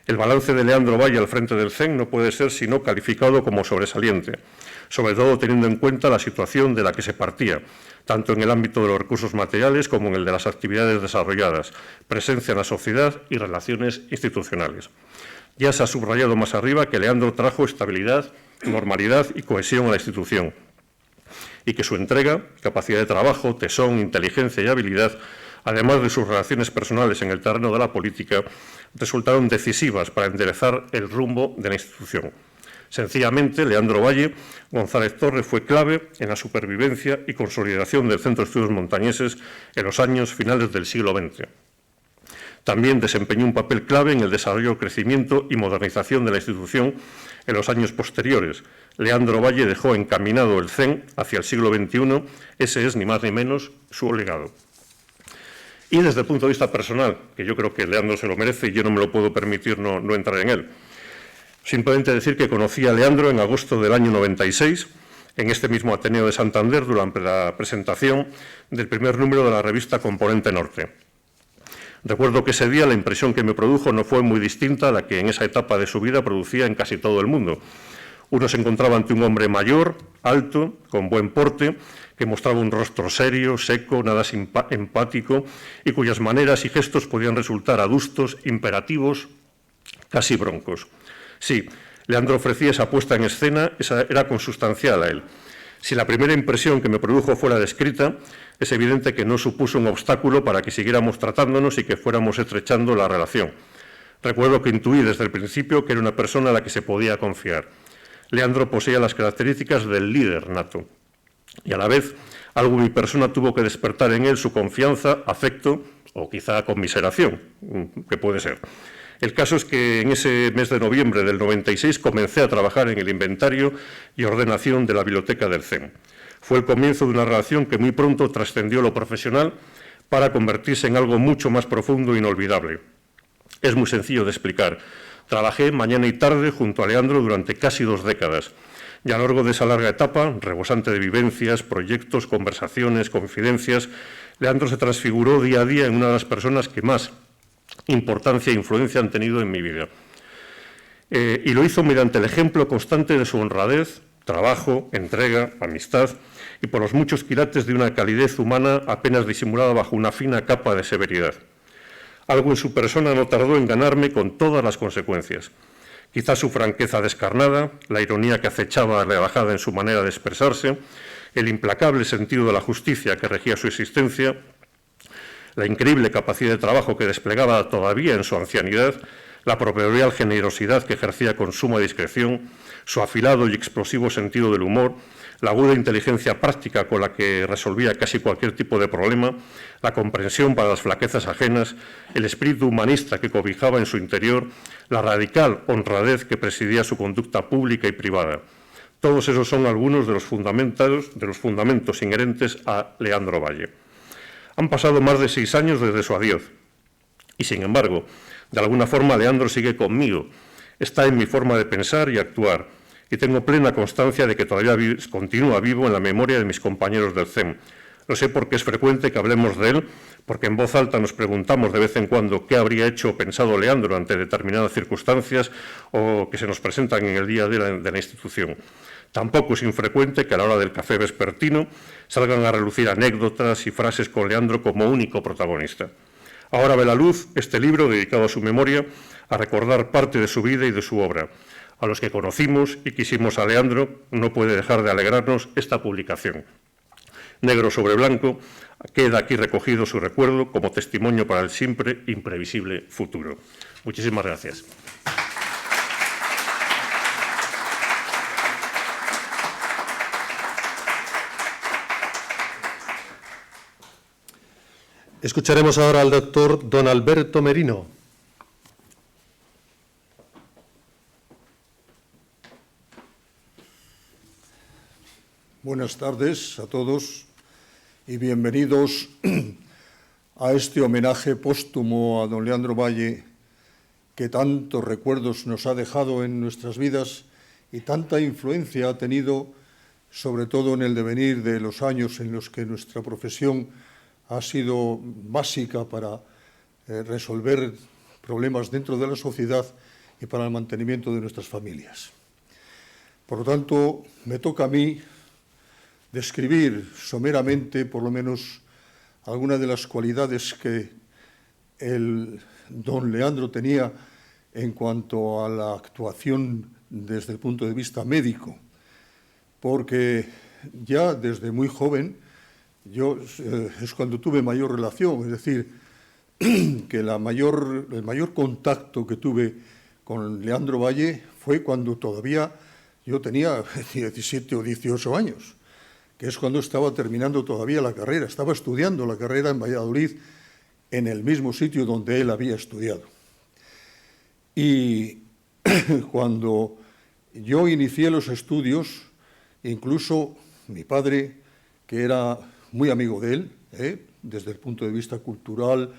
el balance de Leandro Valle al frente del CEM no puede ser sino calificado como sobresaliente, sobre todo teniendo en cuenta la situación de la que se partía, tanto en el ámbito de los recursos materiales como en el de las actividades desarrolladas, presencia en la sociedad y relaciones institucionales. Ya se ha subrayado más arriba que Leandro trajo estabilidad, normalidad y cohesión a la institución, y que su entrega, capacidad de trabajo, tesón, inteligencia y habilidad, además de sus relaciones personales en el terreno de la política, resultaron decisivas para enderezar el rumbo de la institución. Sencillamente, Leandro Valle González Torres fue clave en la supervivencia y consolidación del Centro de Estudios Montañeses en los años finales del siglo XX. También desempeñó un papel clave en el desarrollo, crecimiento y modernización de la institución en los años posteriores. Leandro Valle dejó encaminado el CEN hacia el siglo XXI. Ese es, ni más ni menos, su legado. Y desde el punto de vista personal, que yo creo que Leandro se lo merece y yo no me lo puedo permitir no entrar en él, simplemente decir que conocí a Leandro en agosto del año 96, en este mismo Ateneo de Santander, durante la presentación del primer número de la revista Componente Norte. Recuerdo que ese día la impresión que me produjo no fue muy distinta a la que en esa etapa de su vida producía en casi todo el mundo. Uno se encontraba ante un hombre mayor, alto, con buen porte, que mostraba un rostro serio, seco, nada empático y cuyas maneras y gestos podían resultar adustos, imperativos, casi broncos. Sí, Leandro ofrecía esa puesta en escena, esa era consustancial a él. Si la primera impresión que me produjo fuera descrita, es evidente que no supuso un obstáculo para que siguiéramos tratándonos y que fuéramos estrechando la relación. Recuerdo que intuí desde el principio que era una persona a la que se podía confiar. Leandro poseía las características del líder nato. Y a la vez, algo en mi persona tuvo que despertar en él su confianza, afecto o quizá conmiseración, que puede ser. El caso es que en ese mes de noviembre del 96 comencé a trabajar en el inventario y ordenación de la biblioteca del CEN. Fue el comienzo de una relación que muy pronto trascendió lo profesional para convertirse en algo mucho más profundo e inolvidable. Es muy sencillo de explicar. Trabajé mañana y tarde junto a Leandro durante casi 2 décadas. Y a lo largo de esa larga etapa, rebosante de vivencias, proyectos, conversaciones, confidencias, Leandro se transfiguró día a día en una de las personas que más importancia e influencia han tenido en mi vida. Y lo hizo mediante el ejemplo constante de su honradez, trabajo, entrega, amistad y por los muchos quilates de una calidez humana apenas disimulada bajo una fina capa de severidad. Algo en su persona no tardó en ganarme con todas las consecuencias. Quizás su franqueza descarnada, la ironía que acechaba rebajada en su manera de expresarse, el implacable sentido de la justicia que regía su existencia, la increíble capacidad de trabajo que desplegaba todavía en su ancianidad, la proverbial generosidad que ejercía con suma discreción, su afilado y explosivo sentido del humor, la aguda inteligencia práctica con la que resolvía casi cualquier tipo de problema, la comprensión para las flaquezas ajenas, el espíritu humanista que cobijaba en su interior, la radical honradez que presidía su conducta pública y privada. Todos esos son algunos de los fundamentos inherentes a Leandro Valle. Han pasado más de 6 años desde su adiós y, sin embargo, de alguna forma Leandro sigue conmigo, está en mi forma de pensar y actuar y tengo plena constancia de que todavía continúa vivo en la memoria de mis compañeros del CEN. Lo sé porque es frecuente que hablemos de él, porque en voz alta nos preguntamos de vez en cuando qué habría hecho o pensado Leandro ante determinadas circunstancias o que se nos presentan en el día a día de la institución. Tampoco es infrecuente que a la hora del café vespertino salgan a relucir anécdotas y frases con Leandro como único protagonista. Ahora ve la luz este libro dedicado a su memoria, a recordar parte de su vida y de su obra. A los que conocimos y quisimos a Leandro, no puede dejar de alegrarnos esta publicación. Negro sobre blanco, queda aquí recogido su recuerdo como testimonio para el siempre imprevisible futuro. Muchísimas gracias. Escucharemos ahora al doctor don Alberto Merino. Buenas tardes a todos y bienvenidos a este homenaje póstumo a don Leandro Valle, que tantos recuerdos nos ha dejado en nuestras vidas y tanta influencia ha tenido, sobre todo en el devenir de los años en los que nuestra profesión ha sido básica para resolver problemas dentro de la sociedad y para el mantenimiento de nuestras familias. Por lo tanto, me toca a mí describir someramente, por lo menos, algunas de las cualidades que el don Leandro tenía en cuanto a la actuación desde el punto de vista médico, porque ya desde muy joven es cuando tuve mayor relación, es decir, que el mayor contacto que tuve con Leandro Valle fue cuando todavía yo tenía 17 o 18 años, que es cuando estaba terminando todavía la carrera. Estaba estudiando la carrera en Valladolid, en el mismo sitio donde él había estudiado. Y cuando yo inicié los estudios, incluso mi padre, que era muy amigo de él, desde el punto de vista cultural,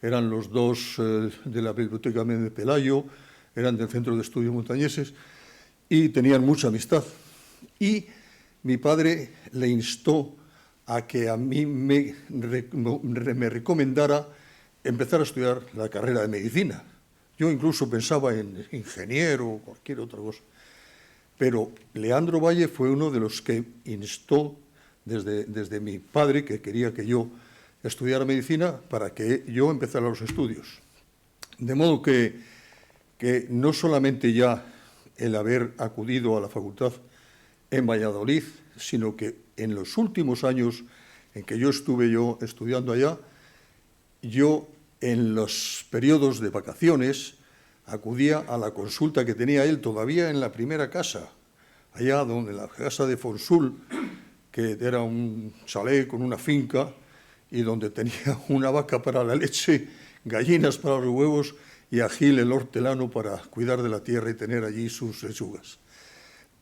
eran los dos de la Biblioteca de Pelayo, eran del Centro de Estudios Montañeses, y tenían mucha amistad. Y mi padre le instó a que a mí me recomendara empezar a estudiar la carrera de medicina. Yo incluso pensaba en ingeniero o cualquier otra cosa. Pero Leandro Valle fue uno de los que instó desde mi padre, que quería que yo estudiara medicina, para que yo empezara los estudios. De modo que no solamente ya el haber acudido a la facultad en Valladolid, sino que en los últimos años en que yo estuve estudiando allá, yo en los periodos de vacaciones acudía a la consulta que tenía él todavía en la primera casa, allá donde la casa de Fonsul, que era un chalet con una finca y donde tenía una vaca para la leche, gallinas para los huevos y a Gil el hortelano para cuidar de la tierra y tener allí sus lechugas.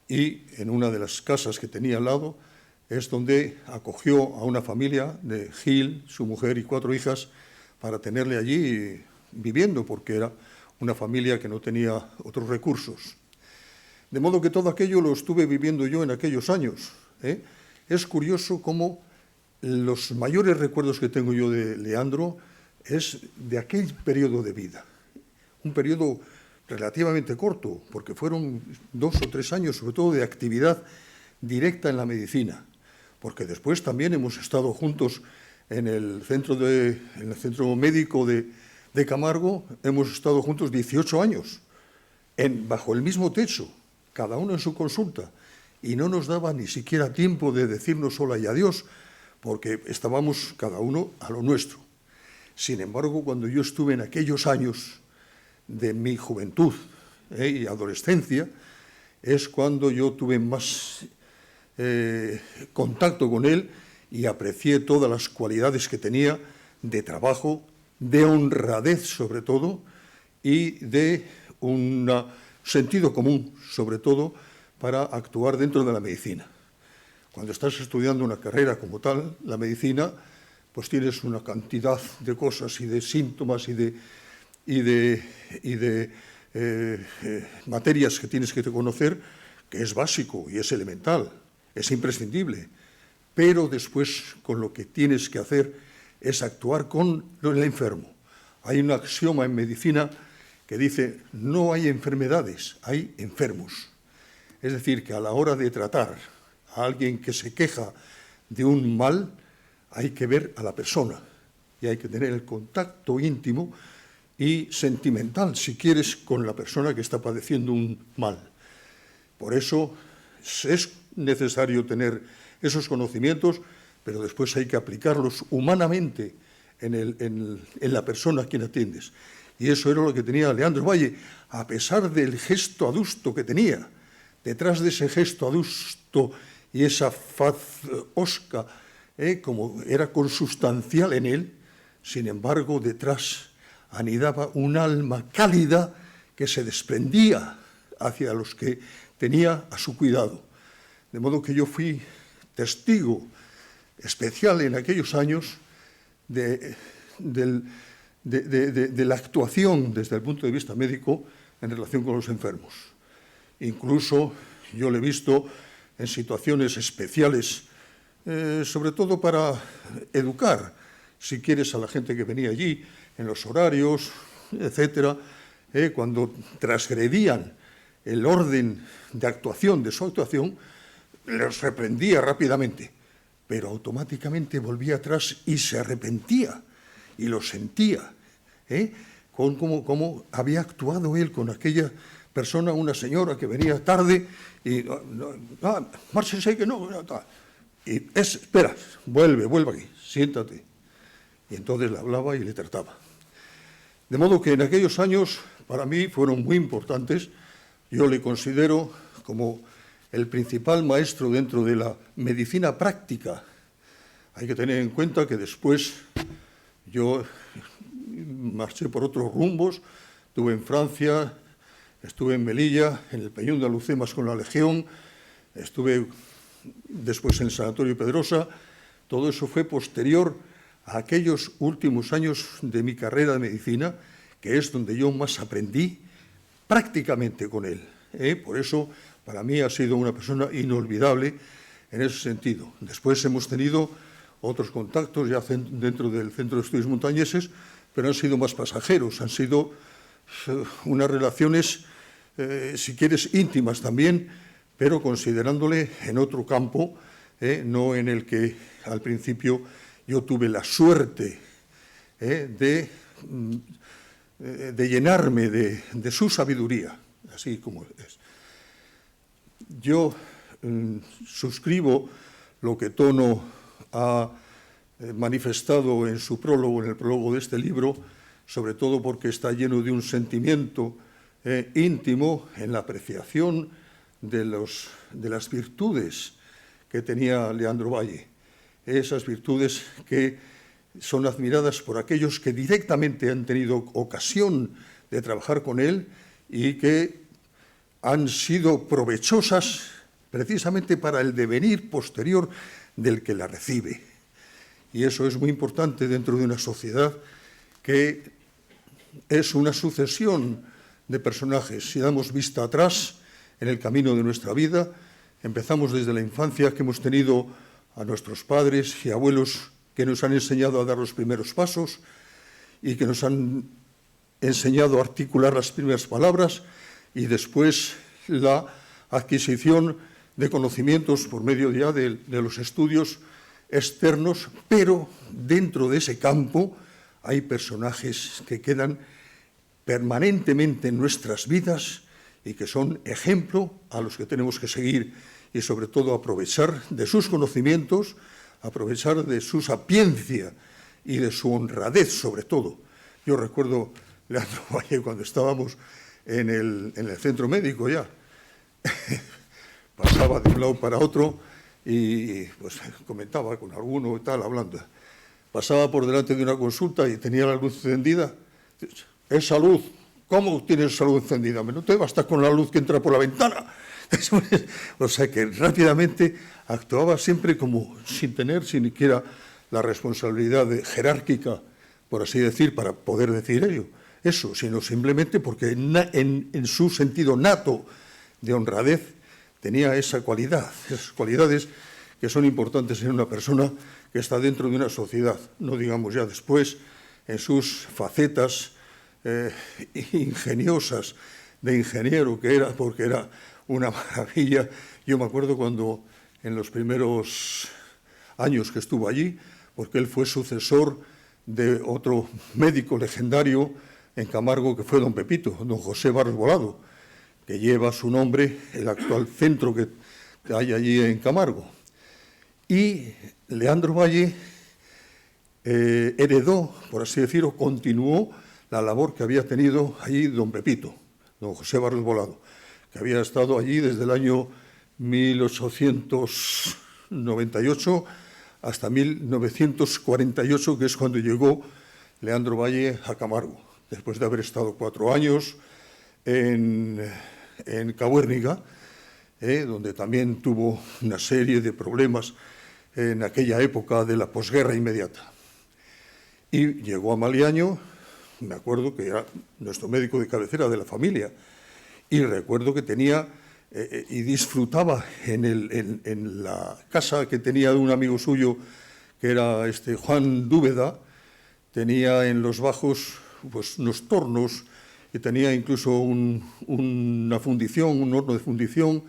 Y en una de las casas que tenía al lado es donde acogió a una familia de Gil, su mujer y 4 hijas, para tenerle allí viviendo, porque era una familia que no tenía otros recursos. De modo que todo aquello lo estuve viviendo yo en aquellos años. Es curioso cómo los mayores recuerdos que tengo yo de Leandro es de aquel periodo de vida. Un periodo relativamente corto, porque fueron 2 o 3 años, sobre todo de actividad directa en la medicina, porque después también hemos estado juntos en el centro médico de Camargo, hemos estado juntos 18 años, bajo el mismo techo, cada uno en su consulta, y no nos daba ni siquiera tiempo de decirnos hola y adiós, porque estábamos cada uno a lo nuestro. Sin embargo, cuando yo estuve en aquellos años de mi juventud y adolescencia, es cuando yo tuve más contacto con él y aprecié todas las cualidades que tenía de trabajo, de honradez sobre todo, y de un sentido común, sobre todo, para actuar dentro de la medicina. Cuando estás estudiando una carrera como tal, la medicina, pues tienes una cantidad de cosas y de síntomas y de materias que tienes que conocer, que es básico y es elemental, es imprescindible. Pero después, con lo que tienes que hacer es actuar con el enfermo. Hay un axioma en medicina que dice: no hay enfermedades, hay enfermos. Es decir, que a la hora de tratar a alguien que se queja de un mal, hay que ver a la persona y hay que tener el contacto íntimo y sentimental, si quieres, con la persona que está padeciendo un mal. Por eso es necesario tener esos conocimientos, pero después hay que aplicarlos humanamente en la persona a quien atiendes. Y eso era lo que tenía Leandro Valle, a pesar del gesto adusto que tenía. Detrás de ese gesto adusto y esa faz hosca, como era consustancial en él, sin embargo, detrás anidaba un alma cálida que se desprendía hacia los que tenía a su cuidado. De modo que yo fui testigo especial en aquellos años de la actuación desde el punto de vista médico en relación con los enfermos. Incluso yo le he visto en situaciones especiales, sobre todo para educar, si quieres, a la gente que venía allí, en los horarios, etcétera, cuando transgredían el orden de actuación de su actuación, les reprendía rápidamente, pero automáticamente volvía atrás y se arrepentía, y lo sentía, con cómo había actuado él con aquella persona, una señora que venía tarde, y márchese que no, y espera, vuelve aquí, siéntate. Y entonces le hablaba y le trataba. De modo que en aquellos años para mí fueron muy importantes. Yo le considero como el principal maestro dentro de la medicina práctica. Hay que tener en cuenta que después yo marché por otros rumbos, estuve en Francia, estuve en Melilla, en el Peñón de Alucemas con la Legión, estuve después en el Sanatorio Pedrosa. Todo eso fue posterior a aquellos últimos años de mi carrera de medicina, que es donde yo más aprendí prácticamente con él. Por eso, para mí ha sido una persona inolvidable en ese sentido. Después hemos tenido otros contactos ya dentro del Centro de Estudios Montañeses, pero han sido más pasajeros, han sido unas relaciones, si quieres, íntimas también, pero considerándole en otro campo, no en el que al principio yo tuve la suerte de llenarme de su sabiduría, así como es. Yo suscribo lo que Tono ha manifestado en su prólogo, en el prólogo de este libro, sobre todo porque está lleno de un sentimiento íntimo en la apreciación de las virtudes que tenía Leandro Valle, esas virtudes que son admiradas por aquellos que directamente han tenido ocasión de trabajar con él y que han sido provechosas precisamente para el devenir posterior del que la recibe. Y eso es muy importante dentro de una sociedad que es una sucesión de personajes. Si damos vista atrás en el camino de nuestra vida, empezamos desde la infancia, que hemos tenido a nuestros padres y abuelos que nos han enseñado a dar los primeros pasos y que nos han enseñado a articular las primeras palabras, y después la adquisición de conocimientos por medio ya de los estudios externos, pero dentro de ese campo hay personajes que quedan permanentemente en nuestras vidas y que son ejemplo a los que tenemos que seguir, y sobre todo aprovechar de sus conocimientos, aprovechar de su sapiencia y de su honradez sobre todo. Yo recuerdo, Leandro Valle, cuando estábamos en el centro médico ya, pasaba de un lado para otro y pues comentaba con alguno y tal, hablando. Pasaba por delante de una consulta y tenía la luz encendida. Esa luz, ¿cómo tienes esa luz encendida? No te basta con la luz que entra por la ventana. O sea que rápidamente actuaba siempre como sin tener siquiera la responsabilidad jerárquica, por así decir, para poder decir eso, sino simplemente porque en su sentido nato de honradez tenía esa cualidad, esas cualidades que son importantes en una persona que está dentro de una sociedad, no digamos ya después en sus facetas ingeniosas de ingeniero que era, porque era una maravilla. Yo me acuerdo cuando en los primeros años que estuvo allí, porque él fue sucesor de otro médico legendario en Camargo, que fue don Pepito, don José Barros Volado, que lleva su nombre el actual centro que hay allí en Camargo. Y Leandro Valle heredó, por así decirlo, continuó la labor que había tenido allí don Pepito, don José Barros Volado, que había estado allí desde el año 1898 hasta 1948, que es cuando llegó Leandro Valle a Camargo, después de haber estado 4 años en Cabuérniga, donde también tuvo una serie de problemas en aquella época de la posguerra inmediata. Y llegó a Maliaño, me acuerdo que era nuestro médico de cabecera de la familia, y recuerdo que tenía y disfrutaba en la casa que tenía de un amigo suyo, que era Juan Dúbeda. Tenía en los bajos pues unos tornos y tenía incluso una fundición, un horno de fundición,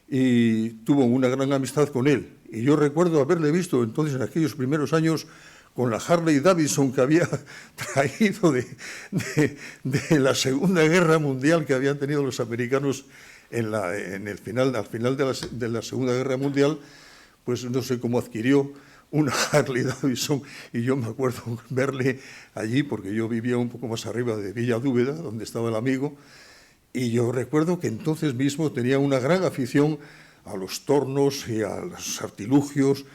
y tuvo una gran amistad con él. Y yo recuerdo haberle visto entonces en aquellos primeros años con la Harley Davidson que había traído de la Segunda Guerra Mundial que habían tenido los americanos al final de la Segunda Guerra Mundial. Pues no sé cómo adquirió una Harley Davidson, y yo me acuerdo verle allí, porque yo vivía un poco más arriba de Villa Dúbeda, donde estaba el amigo, y yo recuerdo que entonces mismo tenía una gran afición a los tornos y a los artilugios.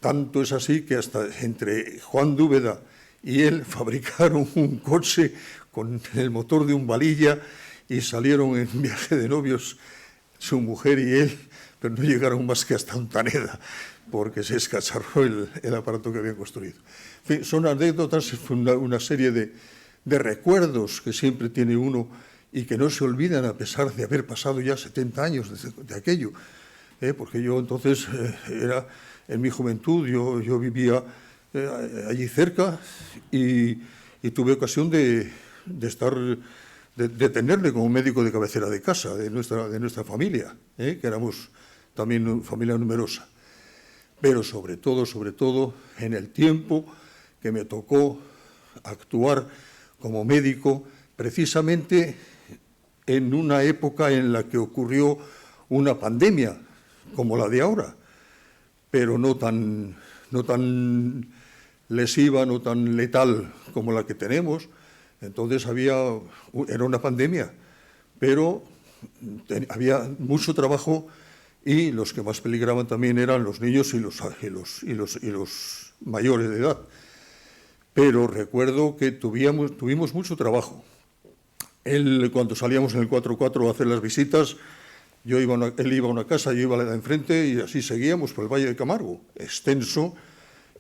Tanto es así que hasta entre Juan de Úbeda y él fabricaron un coche con el motor de un Valilla y salieron en viaje de novios su mujer y él, pero no llegaron más que hasta Ontaneda, porque se escacharró el aparato que habían construido. En fin, son anécdotas, una serie de recuerdos que siempre tiene uno y que no se olvidan a pesar de haber pasado ya 70 años de aquello. Porque yo entonces era en mi juventud, yo vivía allí cerca y tuve ocasión de tenerle como médico de cabecera de casa, de nuestra familia, que éramos también una familia numerosa. Pero sobre todo, en el tiempo que me tocó actuar como médico, precisamente en una época en la que ocurrió una pandemia, como la de ahora, pero no tan lesiva, no tan letal como la que tenemos. Entonces era una pandemia, pero había mucho trabajo y los que más peligraban también eran los niños y los mayores de edad. Pero recuerdo que tuvimos mucho trabajo. Cuando salíamos en el 4x4 a hacer las visitas, él iba a una casa, yo iba a la de enfrente y así seguíamos por el Valle de Camargo, extenso,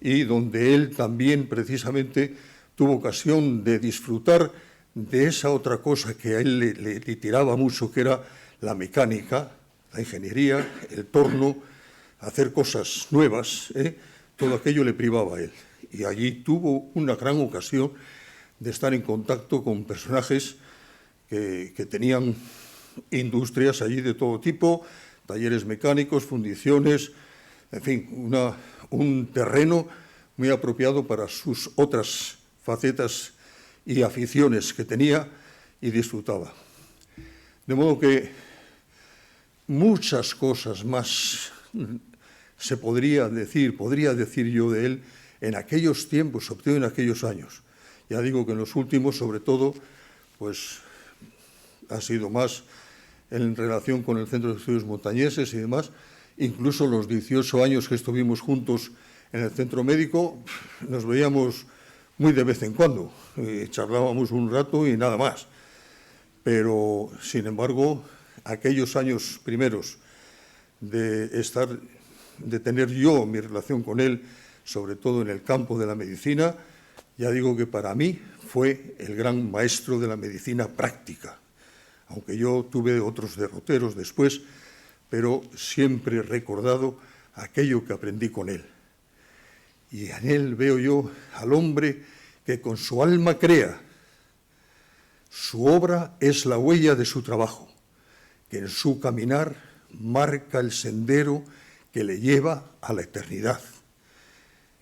y donde él también precisamente tuvo ocasión de disfrutar de esa otra cosa que a él le tiraba mucho, que era la mecánica, la ingeniería, el torno, hacer cosas nuevas, todo aquello le privaba a él. Y allí tuvo una gran ocasión de estar en contacto con personajes que tenían industrias allí de todo tipo, talleres mecánicos, fundiciones, en fin, un terreno muy apropiado para sus otras facetas y aficiones que tenía y disfrutaba. De modo que muchas cosas más se podría decir yo de él en aquellos tiempos, sobre todo en aquellos años. Ya digo que en los últimos, sobre todo, pues ha sido más en relación con el Centro de Estudios Montañeses y demás. Incluso los 18 años que estuvimos juntos en el centro médico, nos veíamos muy de vez en cuando, charlábamos un rato y nada más. Pero, sin embargo, aquellos años primeros de tener yo mi relación con él, sobre todo en el campo de la medicina, ya digo que para mí fue el gran maestro de la medicina práctica, aunque yo tuve otros derroteros después, pero siempre he recordado aquello que aprendí con él. Y en él veo yo al hombre que con su alma crea. Su obra es la huella de su trabajo, que en su caminar marca el sendero que le lleva a la eternidad.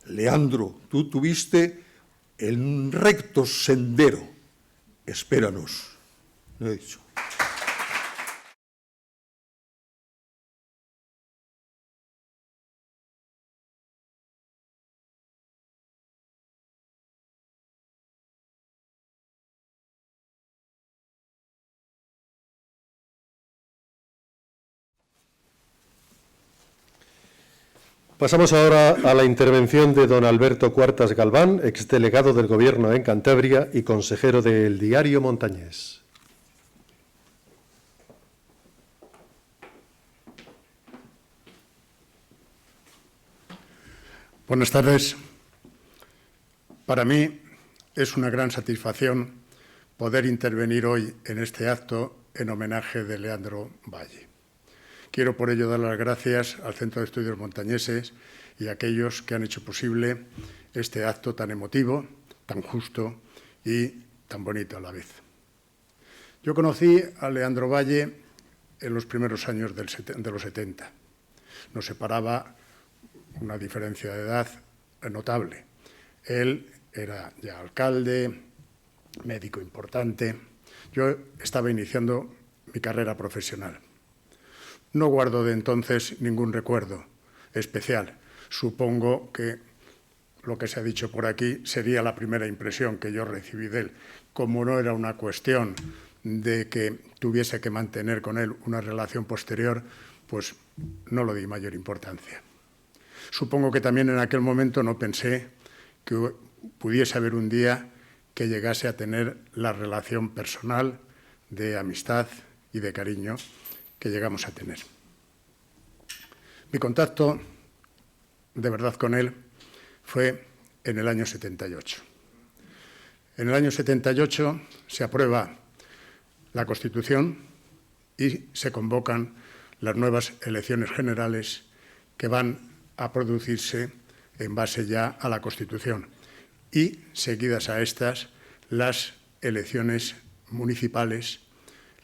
Leandro, tú tuviste el recto sendero. Espéranos. Lo he dicho. Pasamos ahora a la intervención de don Alberto Cuartas Galván, exdelegado del Gobierno en Cantabria y consejero del Diario Montañés. Buenas tardes. Para mí es una gran satisfacción poder intervenir hoy en este acto en homenaje de Leandro Valle. Quiero por ello dar las gracias al Centro de Estudios Montañeses y a aquellos que han hecho posible este acto tan emotivo, tan justo y tan bonito a la vez. Yo conocí a Leandro Valle en los primeros años de los 70. Nos separaba una diferencia de edad notable. Él era ya alcalde, médico importante. Yo estaba iniciando mi carrera profesional. No guardo de entonces ningún recuerdo especial. Supongo que lo que se ha dicho por aquí sería la primera impresión que yo recibí de él. Como no era una cuestión de que tuviese que mantener con él una relación posterior, pues no lo di mayor importancia. Supongo que también en aquel momento no pensé que pudiese haber un día que llegase a tener la relación personal de amistad y de cariño que llegamos a tener. Mi contacto de verdad con él fue en el año 78. En el año 78 se aprueba la Constitución y se convocan las nuevas elecciones generales que van a producirse en base ya a la Constitución y, seguidas a estas, las elecciones municipales,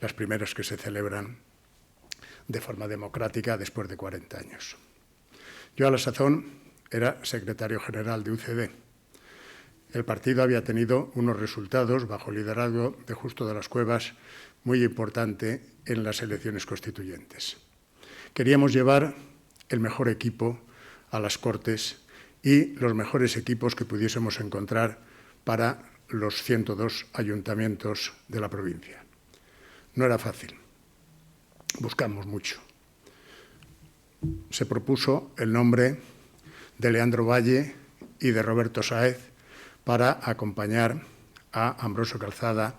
las primeras que se celebran de forma democrática después de 40 años. Yo a la sazón era secretario general de UCD. El partido había tenido unos resultados bajo liderazgo de Justo de las Cuevas muy importante en las elecciones constituyentes. Queríamos llevar el mejor equipo a las Cortes y los mejores equipos que pudiésemos encontrar para los 102 ayuntamientos de la provincia. No era fácil. Buscamos mucho. Se propuso el nombre de Leandro Valle y de Roberto Sáez para acompañar a Ambrosio Calzada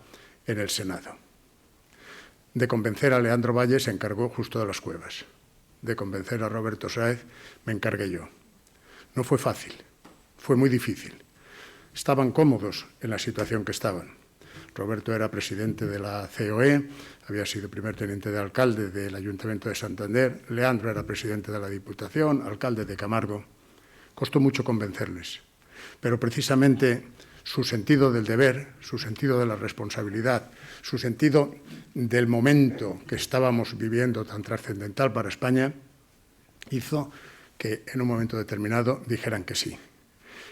en el Senado. De convencer a Leandro Valle se encargó Justo de las Cuevas. De convencer a Roberto Sáez me encargué yo. No fue fácil, fue muy difícil. Estaban cómodos en la situación que estaban. Roberto era presidente de la COE, había sido primer teniente de alcalde del Ayuntamiento de Santander, Leandro era presidente de la Diputación, alcalde de Camargo. Costó mucho convencerles, pero precisamente su sentido del deber, su sentido de la responsabilidad, su sentido del momento que estábamos viviendo tan trascendental para España, hizo que en un momento determinado dijeran que sí.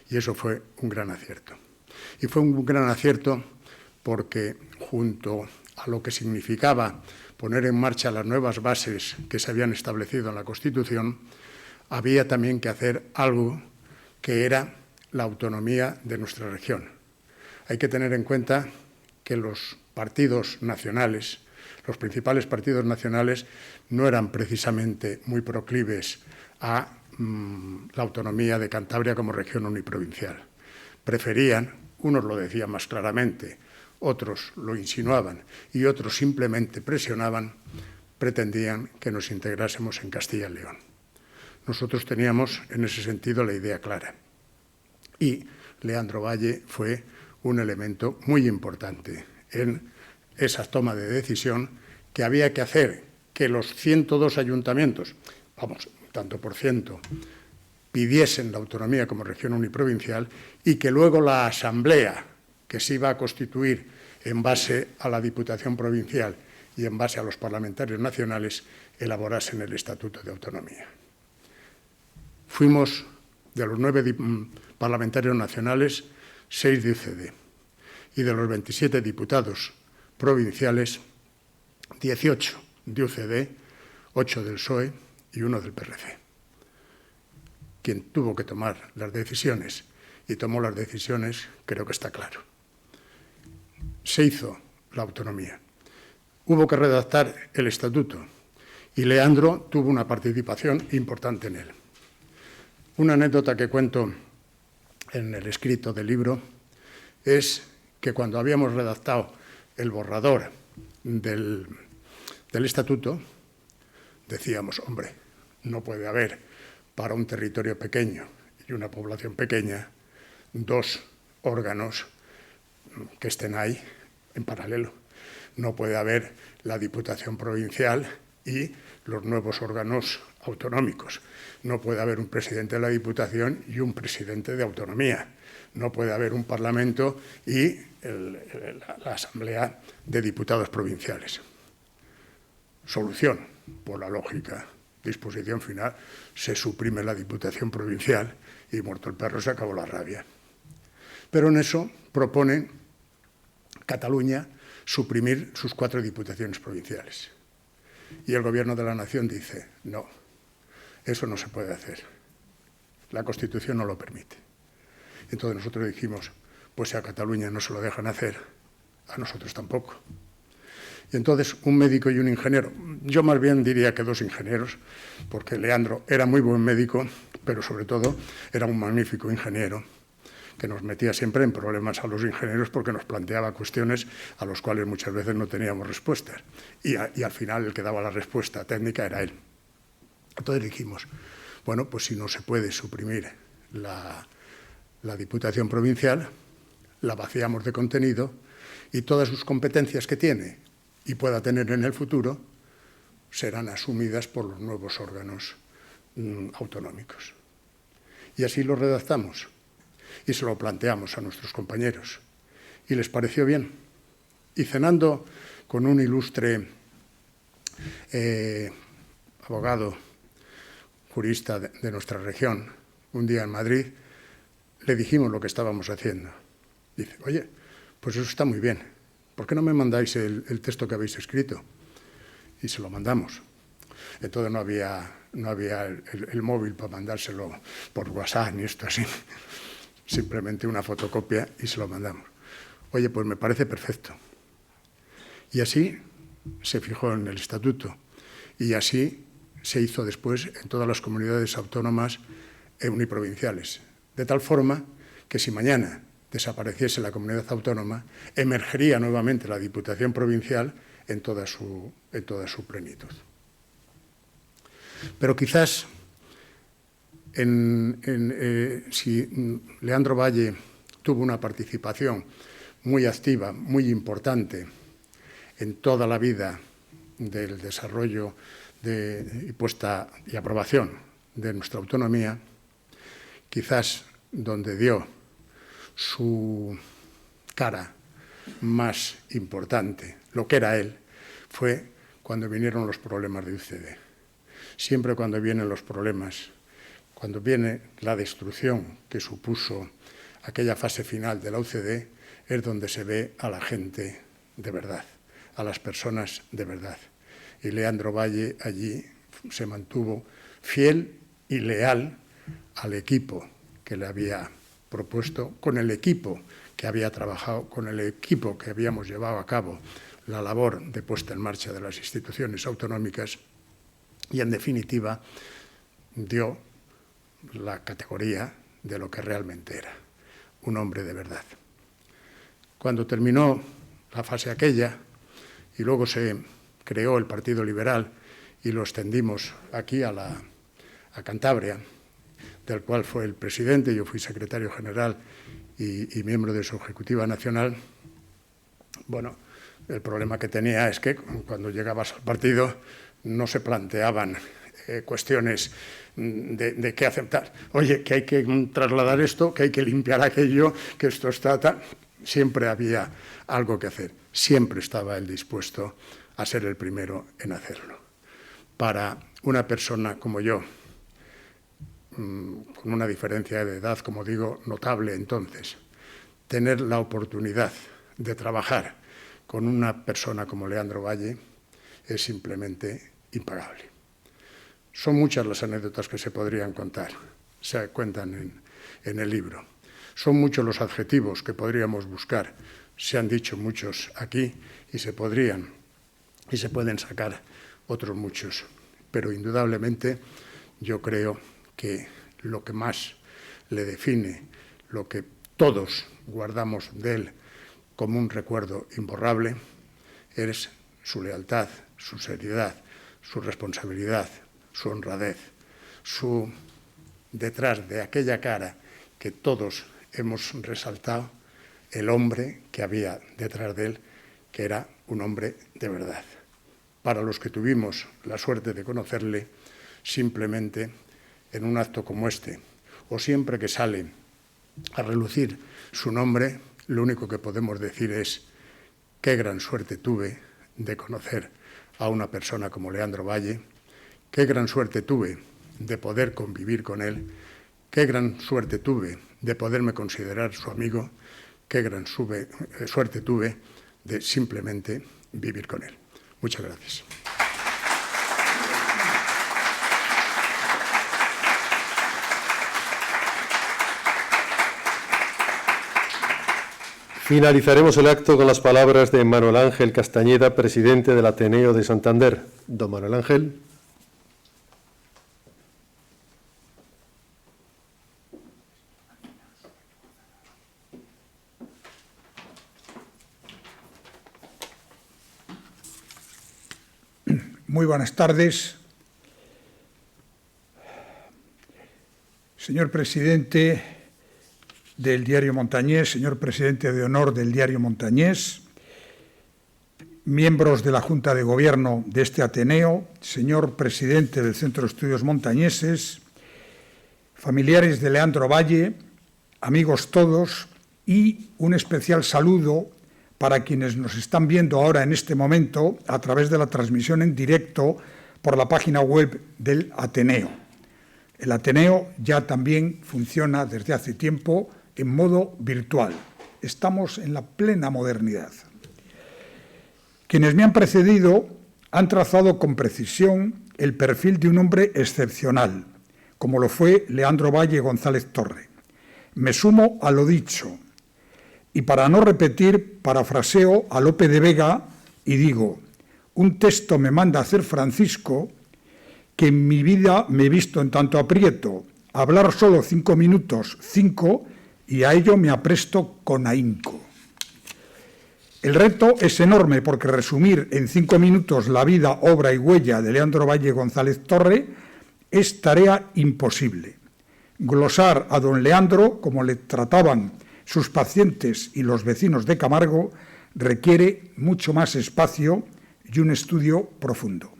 Y eso fue un gran acierto. Y fue un gran acierto porque junto a lo que significaba poner en marcha las nuevas bases que se habían establecido en la Constitución, había también que hacer algo que era la autonomía de nuestra región. Hay que tener en cuenta que los partidos nacionales, los principales partidos nacionales, no eran precisamente muy proclives a la autonomía de Cantabria como región uniprovincial. Preferían, unos lo decían más claramente, otros lo insinuaban y otros simplemente presionaban, pretendían que nos integrásemos en Castilla y León. Nosotros teníamos en ese sentido la idea clara y Leandro Valle fue un elemento muy importante en esa toma de decisión que había que hacer que los 102 ayuntamientos, tanto por ciento, pidiesen la autonomía como región uniprovincial y que luego la asamblea que se iba a constituir en base a la Diputación Provincial y en base a los parlamentarios nacionales elaborasen el Estatuto de Autonomía. Fuimos, de los 9 parlamentarios nacionales, 6 de UCD y de los 27 diputados provinciales, 18 de UCD, 8 del PSOE y 1 del PRC. Quien tuvo que tomar las decisiones y tomó las decisiones, creo que está claro. Se hizo la autonomía. Hubo que redactar el estatuto y Leandro tuvo una participación importante en él. Una anécdota que cuento en el escrito del libro es que cuando habíamos redactado el borrador del estatuto, decíamos, hombre, no puede haber para un territorio pequeño y una población pequeña 2 órganos que estén ahí en paralelo. No puede haber la Diputación Provincial y los nuevos órganos autonómicos. No puede haber un presidente de la Diputación y un presidente de autonomía. No puede haber un Parlamento y la Asamblea de Diputados Provinciales. Solución, por la lógica, disposición final, se suprime la Diputación Provincial y muerto el perro se acabó la rabia. Pero en eso proponen Cataluña suprimir sus 4 diputaciones provinciales. Y el Gobierno de la Nación dice, no, eso no se puede hacer. La Constitución no lo permite. Entonces nosotros dijimos, pues si a Cataluña no se lo dejan hacer, a nosotros tampoco. Y entonces un médico y un ingeniero, yo más bien diría que 2 ingenieros, porque Leandro era muy buen médico, pero sobre todo era un magnífico ingeniero, que nos metía siempre en problemas a los ingenieros porque nos planteaba cuestiones a las cuales muchas veces no teníamos respuestas. Y al final el que daba la respuesta técnica era él. Entonces dijimos, bueno, pues si no se puede suprimir la Diputación Provincial, la vaciamos de contenido y todas sus competencias que tiene y pueda tener en el futuro serán asumidas por los nuevos órganos autonómicos. Y así lo redactamos y se lo planteamos a nuestros compañeros y les pareció bien. Y cenando con un ilustre abogado, jurista de nuestra región, un día en Madrid, le dijimos lo que estábamos haciendo. Dice, oye, pues eso está muy bien, ¿por qué no me mandáis el texto que habéis escrito? Y se lo mandamos. Entonces no había el móvil para mandárselo por WhatsApp ni esto así, simplemente una fotocopia y se lo mandamos. Oye, pues me parece perfecto. Y así se fijó en el estatuto y así se hizo después en todas las comunidades autónomas uniprovinciales, de tal forma que si mañana desapareciese la comunidad autónoma, emergería nuevamente la Diputación Provincial en toda su plenitud. Pero quizás si Leandro Valle tuvo una participación muy activa, muy importante en toda la vida del desarrollo y puesta y aprobación de nuestra autonomía, quizás donde dio su cara más importante, lo que era él, fue cuando vinieron los problemas de UCD. Siempre cuando vienen los problemas, cuando viene la destrucción que supuso aquella fase final de la UCD, es donde se ve a la gente de verdad, a las personas de verdad. Y Leandro Valle allí se mantuvo fiel y leal al equipo que le había propuesto, con el equipo que había trabajado, con el equipo que habíamos llevado a cabo la labor de puesta en marcha de las instituciones autonómicas y, en definitiva, dio la categoría de lo que realmente era, un hombre de verdad. Cuando terminó la fase aquella y luego se creó el Partido Liberal y lo extendimos aquí a Cantabria, del cual fue el presidente, yo fui secretario general y miembro de su Ejecutiva Nacional, bueno, el problema que tenía es que cuando llegabas al partido no se planteaban cuestiones de qué aceptar. Oye, que hay que trasladar esto, que hay que limpiar aquello, que esto está tal. Siempre había algo que hacer. Siempre estaba él dispuesto a ser el primero en hacerlo. Para una persona como yo, con una diferencia de edad, como digo, notable entonces, tener la oportunidad de trabajar con una persona como Leandro Valle es simplemente impagable. Son muchas las anécdotas que se podrían contar, se cuentan en el libro. Son muchos los adjetivos que podríamos buscar, se han dicho muchos aquí y se pueden sacar otros muchos. Pero indudablemente yo creo que lo que más le define, lo que todos guardamos de él como un recuerdo imborrable, es su lealtad, su seriedad, su responsabilidad, su honradez, su detrás de aquella cara que todos hemos resaltado, el hombre que había detrás de él, que era un hombre de verdad. Para los que tuvimos la suerte de conocerle, simplemente en un acto como este, o siempre que sale a relucir su nombre, lo único que podemos decir es qué gran suerte tuve de conocer a una persona como Leandro Valle, qué gran suerte tuve de poder convivir con él, qué gran suerte tuve de poderme considerar su amigo, qué gran suerte tuve de simplemente vivir con él. Muchas gracias. Finalizaremos el acto con las palabras de Manuel Ángel Castañeda, presidente del Ateneo de Santander. Don Manuel Ángel. Muy buenas tardes. Señor presidente del Diario Montañés, señor presidente de honor del Diario Montañés, miembros de la Junta de Gobierno de este Ateneo, señor presidente del Centro de Estudios Montañeses, familiares de Leandro Valle, amigos todos, y un especial saludo para quienes nos están viendo ahora en este momento a través de la transmisión en directo por la página web del Ateneo. El Ateneo ya también funciona desde hace tiempo en modo virtual. Estamos en la plena modernidad. Quienes me han precedido han trazado con precisión el perfil de un hombre excepcional, como lo fue Leandro Valle González Torre. Me sumo a lo dicho. Y para no repetir, parafraseo a Lope de Vega y digo, un texto me manda a hacer Francisco, que en mi vida me he visto en tanto aprieto, hablar solo 5 minutos, 5, y a ello me apresto con ahínco. El reto es enorme porque resumir en 5 minutos la vida, obra y huella de Leandro Valle González Torre es tarea imposible. Glosar a don Leandro, como le trataban sus pacientes y los vecinos de Camargo, requiere mucho más espacio y un estudio profundo.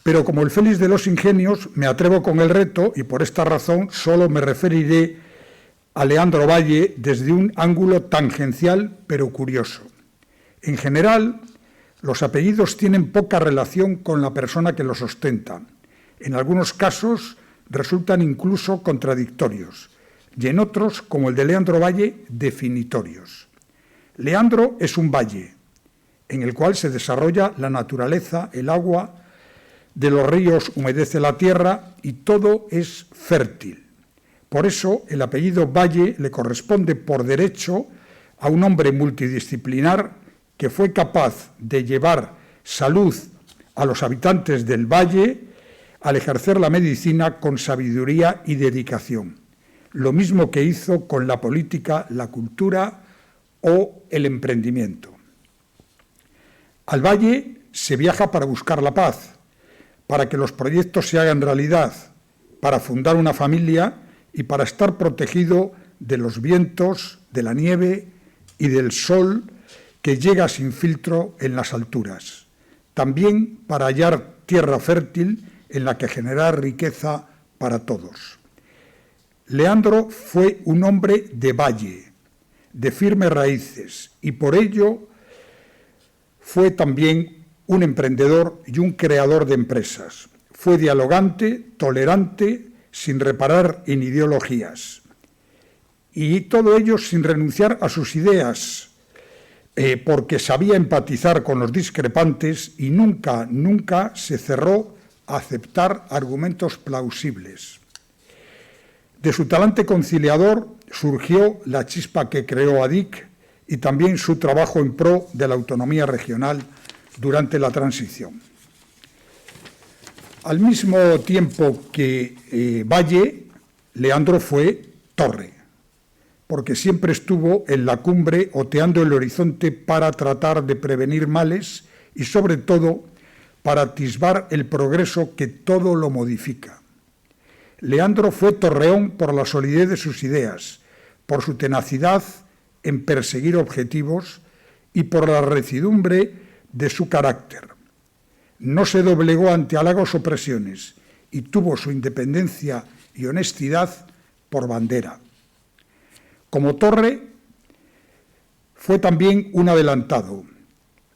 Pero como el Félix de los Ingenios, me atrevo con el reto y por esta razón solo me referiré a Leandro Valle desde un ángulo tangencial pero curioso. En general, los apellidos tienen poca relación con la persona que los ostenta. En algunos casos resultan incluso contradictorios, y en otros, como el de Leandro Valle, definitorios. Leandro es un valle, en el cual se desarrolla la naturaleza, el agua de los ríos humedece la tierra y todo es fértil. Por eso el apellido Valle le corresponde por derecho a un hombre multidisciplinar que fue capaz de llevar salud a los habitantes del valle al ejercer la medicina con sabiduría y dedicación. Lo mismo que hizo con la política, la cultura o el emprendimiento. Al valle se viaja para buscar la paz, para que los proyectos se hagan realidad, para fundar una familia y para estar protegido de los vientos, de la nieve y del sol que llega sin filtro en las alturas. También para hallar tierra fértil en la que generar riqueza para todos. Leandro fue un hombre de valle, de firmes raíces, y por ello fue también un emprendedor y un creador de empresas. Fue dialogante, tolerante, sin reparar en ideologías. Y todo ello sin renunciar a sus ideas, porque sabía empatizar con los discrepantes y nunca se cerró a aceptar argumentos plausibles. De su talante conciliador surgió la chispa que creó ADIC y también su trabajo en pro de la autonomía regional durante la transición. Al mismo tiempo que Valle, Leandro fue torre, porque siempre estuvo en la cumbre oteando el horizonte para tratar de prevenir males y sobre todo para atisbar el progreso que todo lo modifica. Leandro fue torreón por la solidez de sus ideas, por su tenacidad en perseguir objetivos y por la recidumbre de su carácter. No se doblegó ante halagos o presiones y tuvo su independencia y honestidad por bandera. Como torre, fue también un adelantado.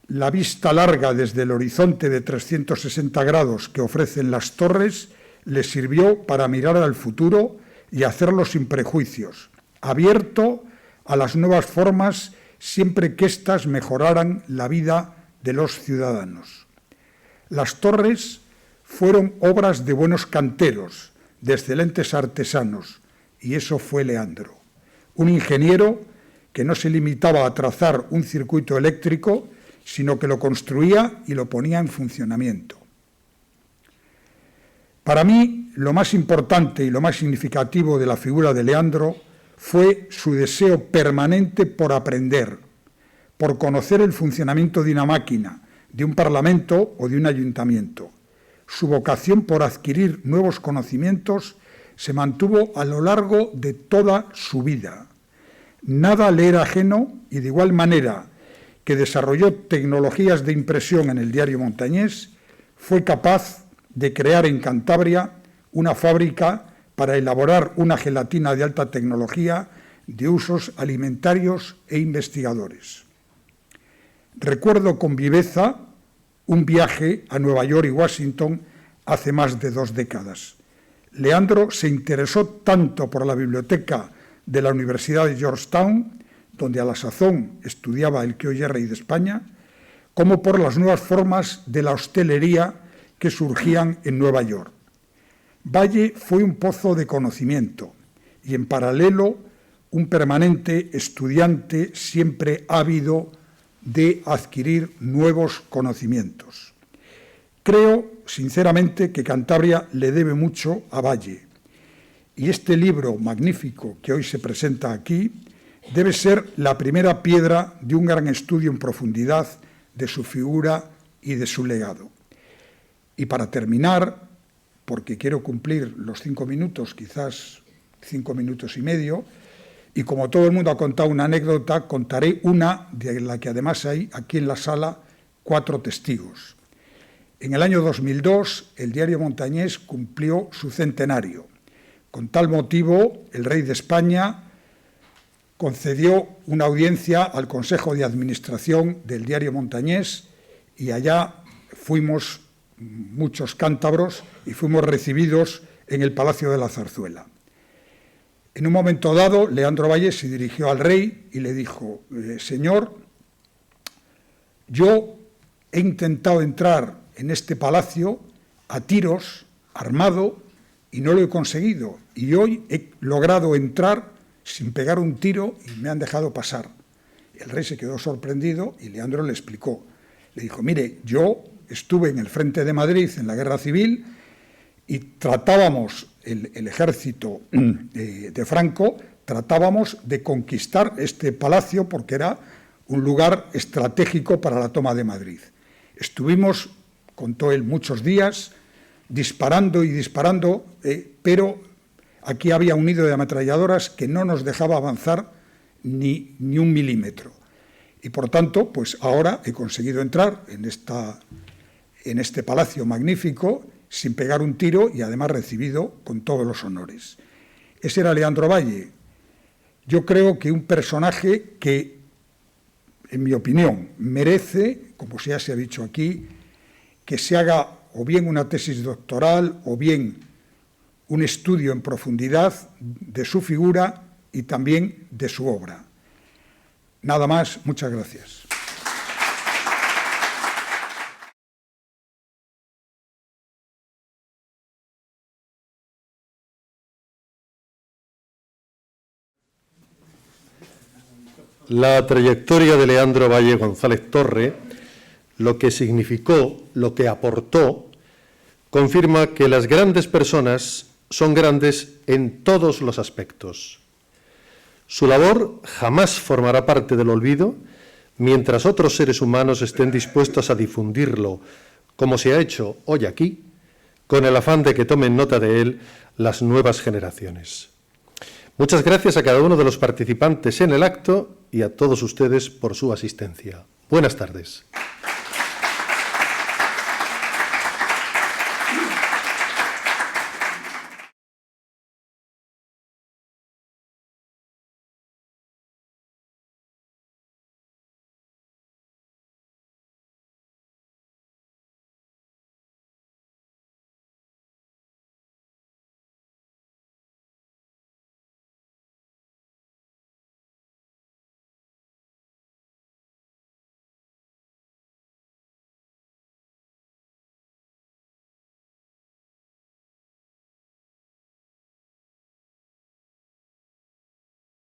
La vista larga desde el horizonte de 360 grados que ofrecen las torres le sirvió para mirar al futuro y hacerlo sin prejuicios, abierto a las nuevas formas siempre que éstas mejoraran la vida de los ciudadanos. Las torres fueron obras de buenos canteros, de excelentes artesanos, y eso fue Leandro, un ingeniero que que no se limitaba a trazar un circuito eléctrico, sino que lo construía y lo ponía en funcionamiento. Para mí, lo más importante y lo más significativo de la figura de Leandro fue su deseo permanente por aprender, por conocer el funcionamiento de una máquina, de un parlamento o de un ayuntamiento. Su vocación por adquirir nuevos conocimientos se mantuvo a lo largo de toda su vida. Nada le era ajeno y de igual manera que desarrolló tecnologías de impresión en el diario Montañés, fue capaz de crear en Cantabria una fábrica para elaborar una gelatina de alta tecnología de usos alimentarios e investigadores. Recuerdo con viveza un viaje a Nueva York y Washington hace más de 2 décadas. Leandro se interesó tanto por la biblioteca de la Universidad de Georgetown, donde a la sazón estudiaba el que hoy es rey de España, como por las nuevas formas de la hostelería que surgían en Nueva York. Valle fue un pozo de conocimiento y, en paralelo, un permanente estudiante siempre ávido de adquirir nuevos conocimientos. Creo, sinceramente, que Cantabria le debe mucho a Valle, y este libro magnífico que hoy se presenta aquí debe ser la primera piedra de un gran estudio en profundidad de su figura y de su legado. Y para terminar, porque quiero cumplir los 5 minutos, quizás 5 minutos y medio, y como todo el mundo ha contado una anécdota, contaré una de la que además hay aquí en la sala 4 testigos. En el año 2002, el diario Montañés cumplió su centenario. Con tal motivo, el rey de España concedió una audiencia al Consejo de Administración del diario Montañés y allá fuimos muchos cántabros y fuimos recibidos en el Palacio de la Zarzuela. En un momento dado, Leandro Valle se dirigió al rey y le dijo: señor, yo he intentado entrar en este palacio a tiros, armado, y no lo he conseguido. Y hoy he logrado entrar sin pegar un tiro y me han dejado pasar. El rey se quedó sorprendido y Leandro le explicó. Le dijo: mire, yo estuve en el frente de Madrid en la Guerra Civil y tratábamos, el ejército de Franco, tratábamos de conquistar este palacio porque era un lugar estratégico para la toma de Madrid. Estuvimos, contó él, muchos días disparando y disparando, pero aquí había un nido de ametralladoras que no nos dejaba avanzar ni 1 milímetro. Y por tanto, pues ahora he conseguido entrar en este palacio magnífico sin pegar un tiro y además recibido con todos los honores. Ese era Leandro Valle. Yo creo que un personaje que, en mi opinión, merece, como ya se ha dicho aquí, que se haga o bien una tesis doctoral o bien un estudio en profundidad de su figura y también de su obra. Nada más, muchas gracias. La trayectoria de Leandro Valle González Torre, lo que significó, lo que aportó, confirma que las grandes personas son grandes en todos los aspectos. Su labor jamás formará parte del olvido mientras otros seres humanos estén dispuestos a difundirlo, como se ha hecho hoy aquí, con el afán de que tomen nota de él las nuevas generaciones. Muchas gracias a cada uno de los participantes en el acto y a todos ustedes por su asistencia. Buenas tardes.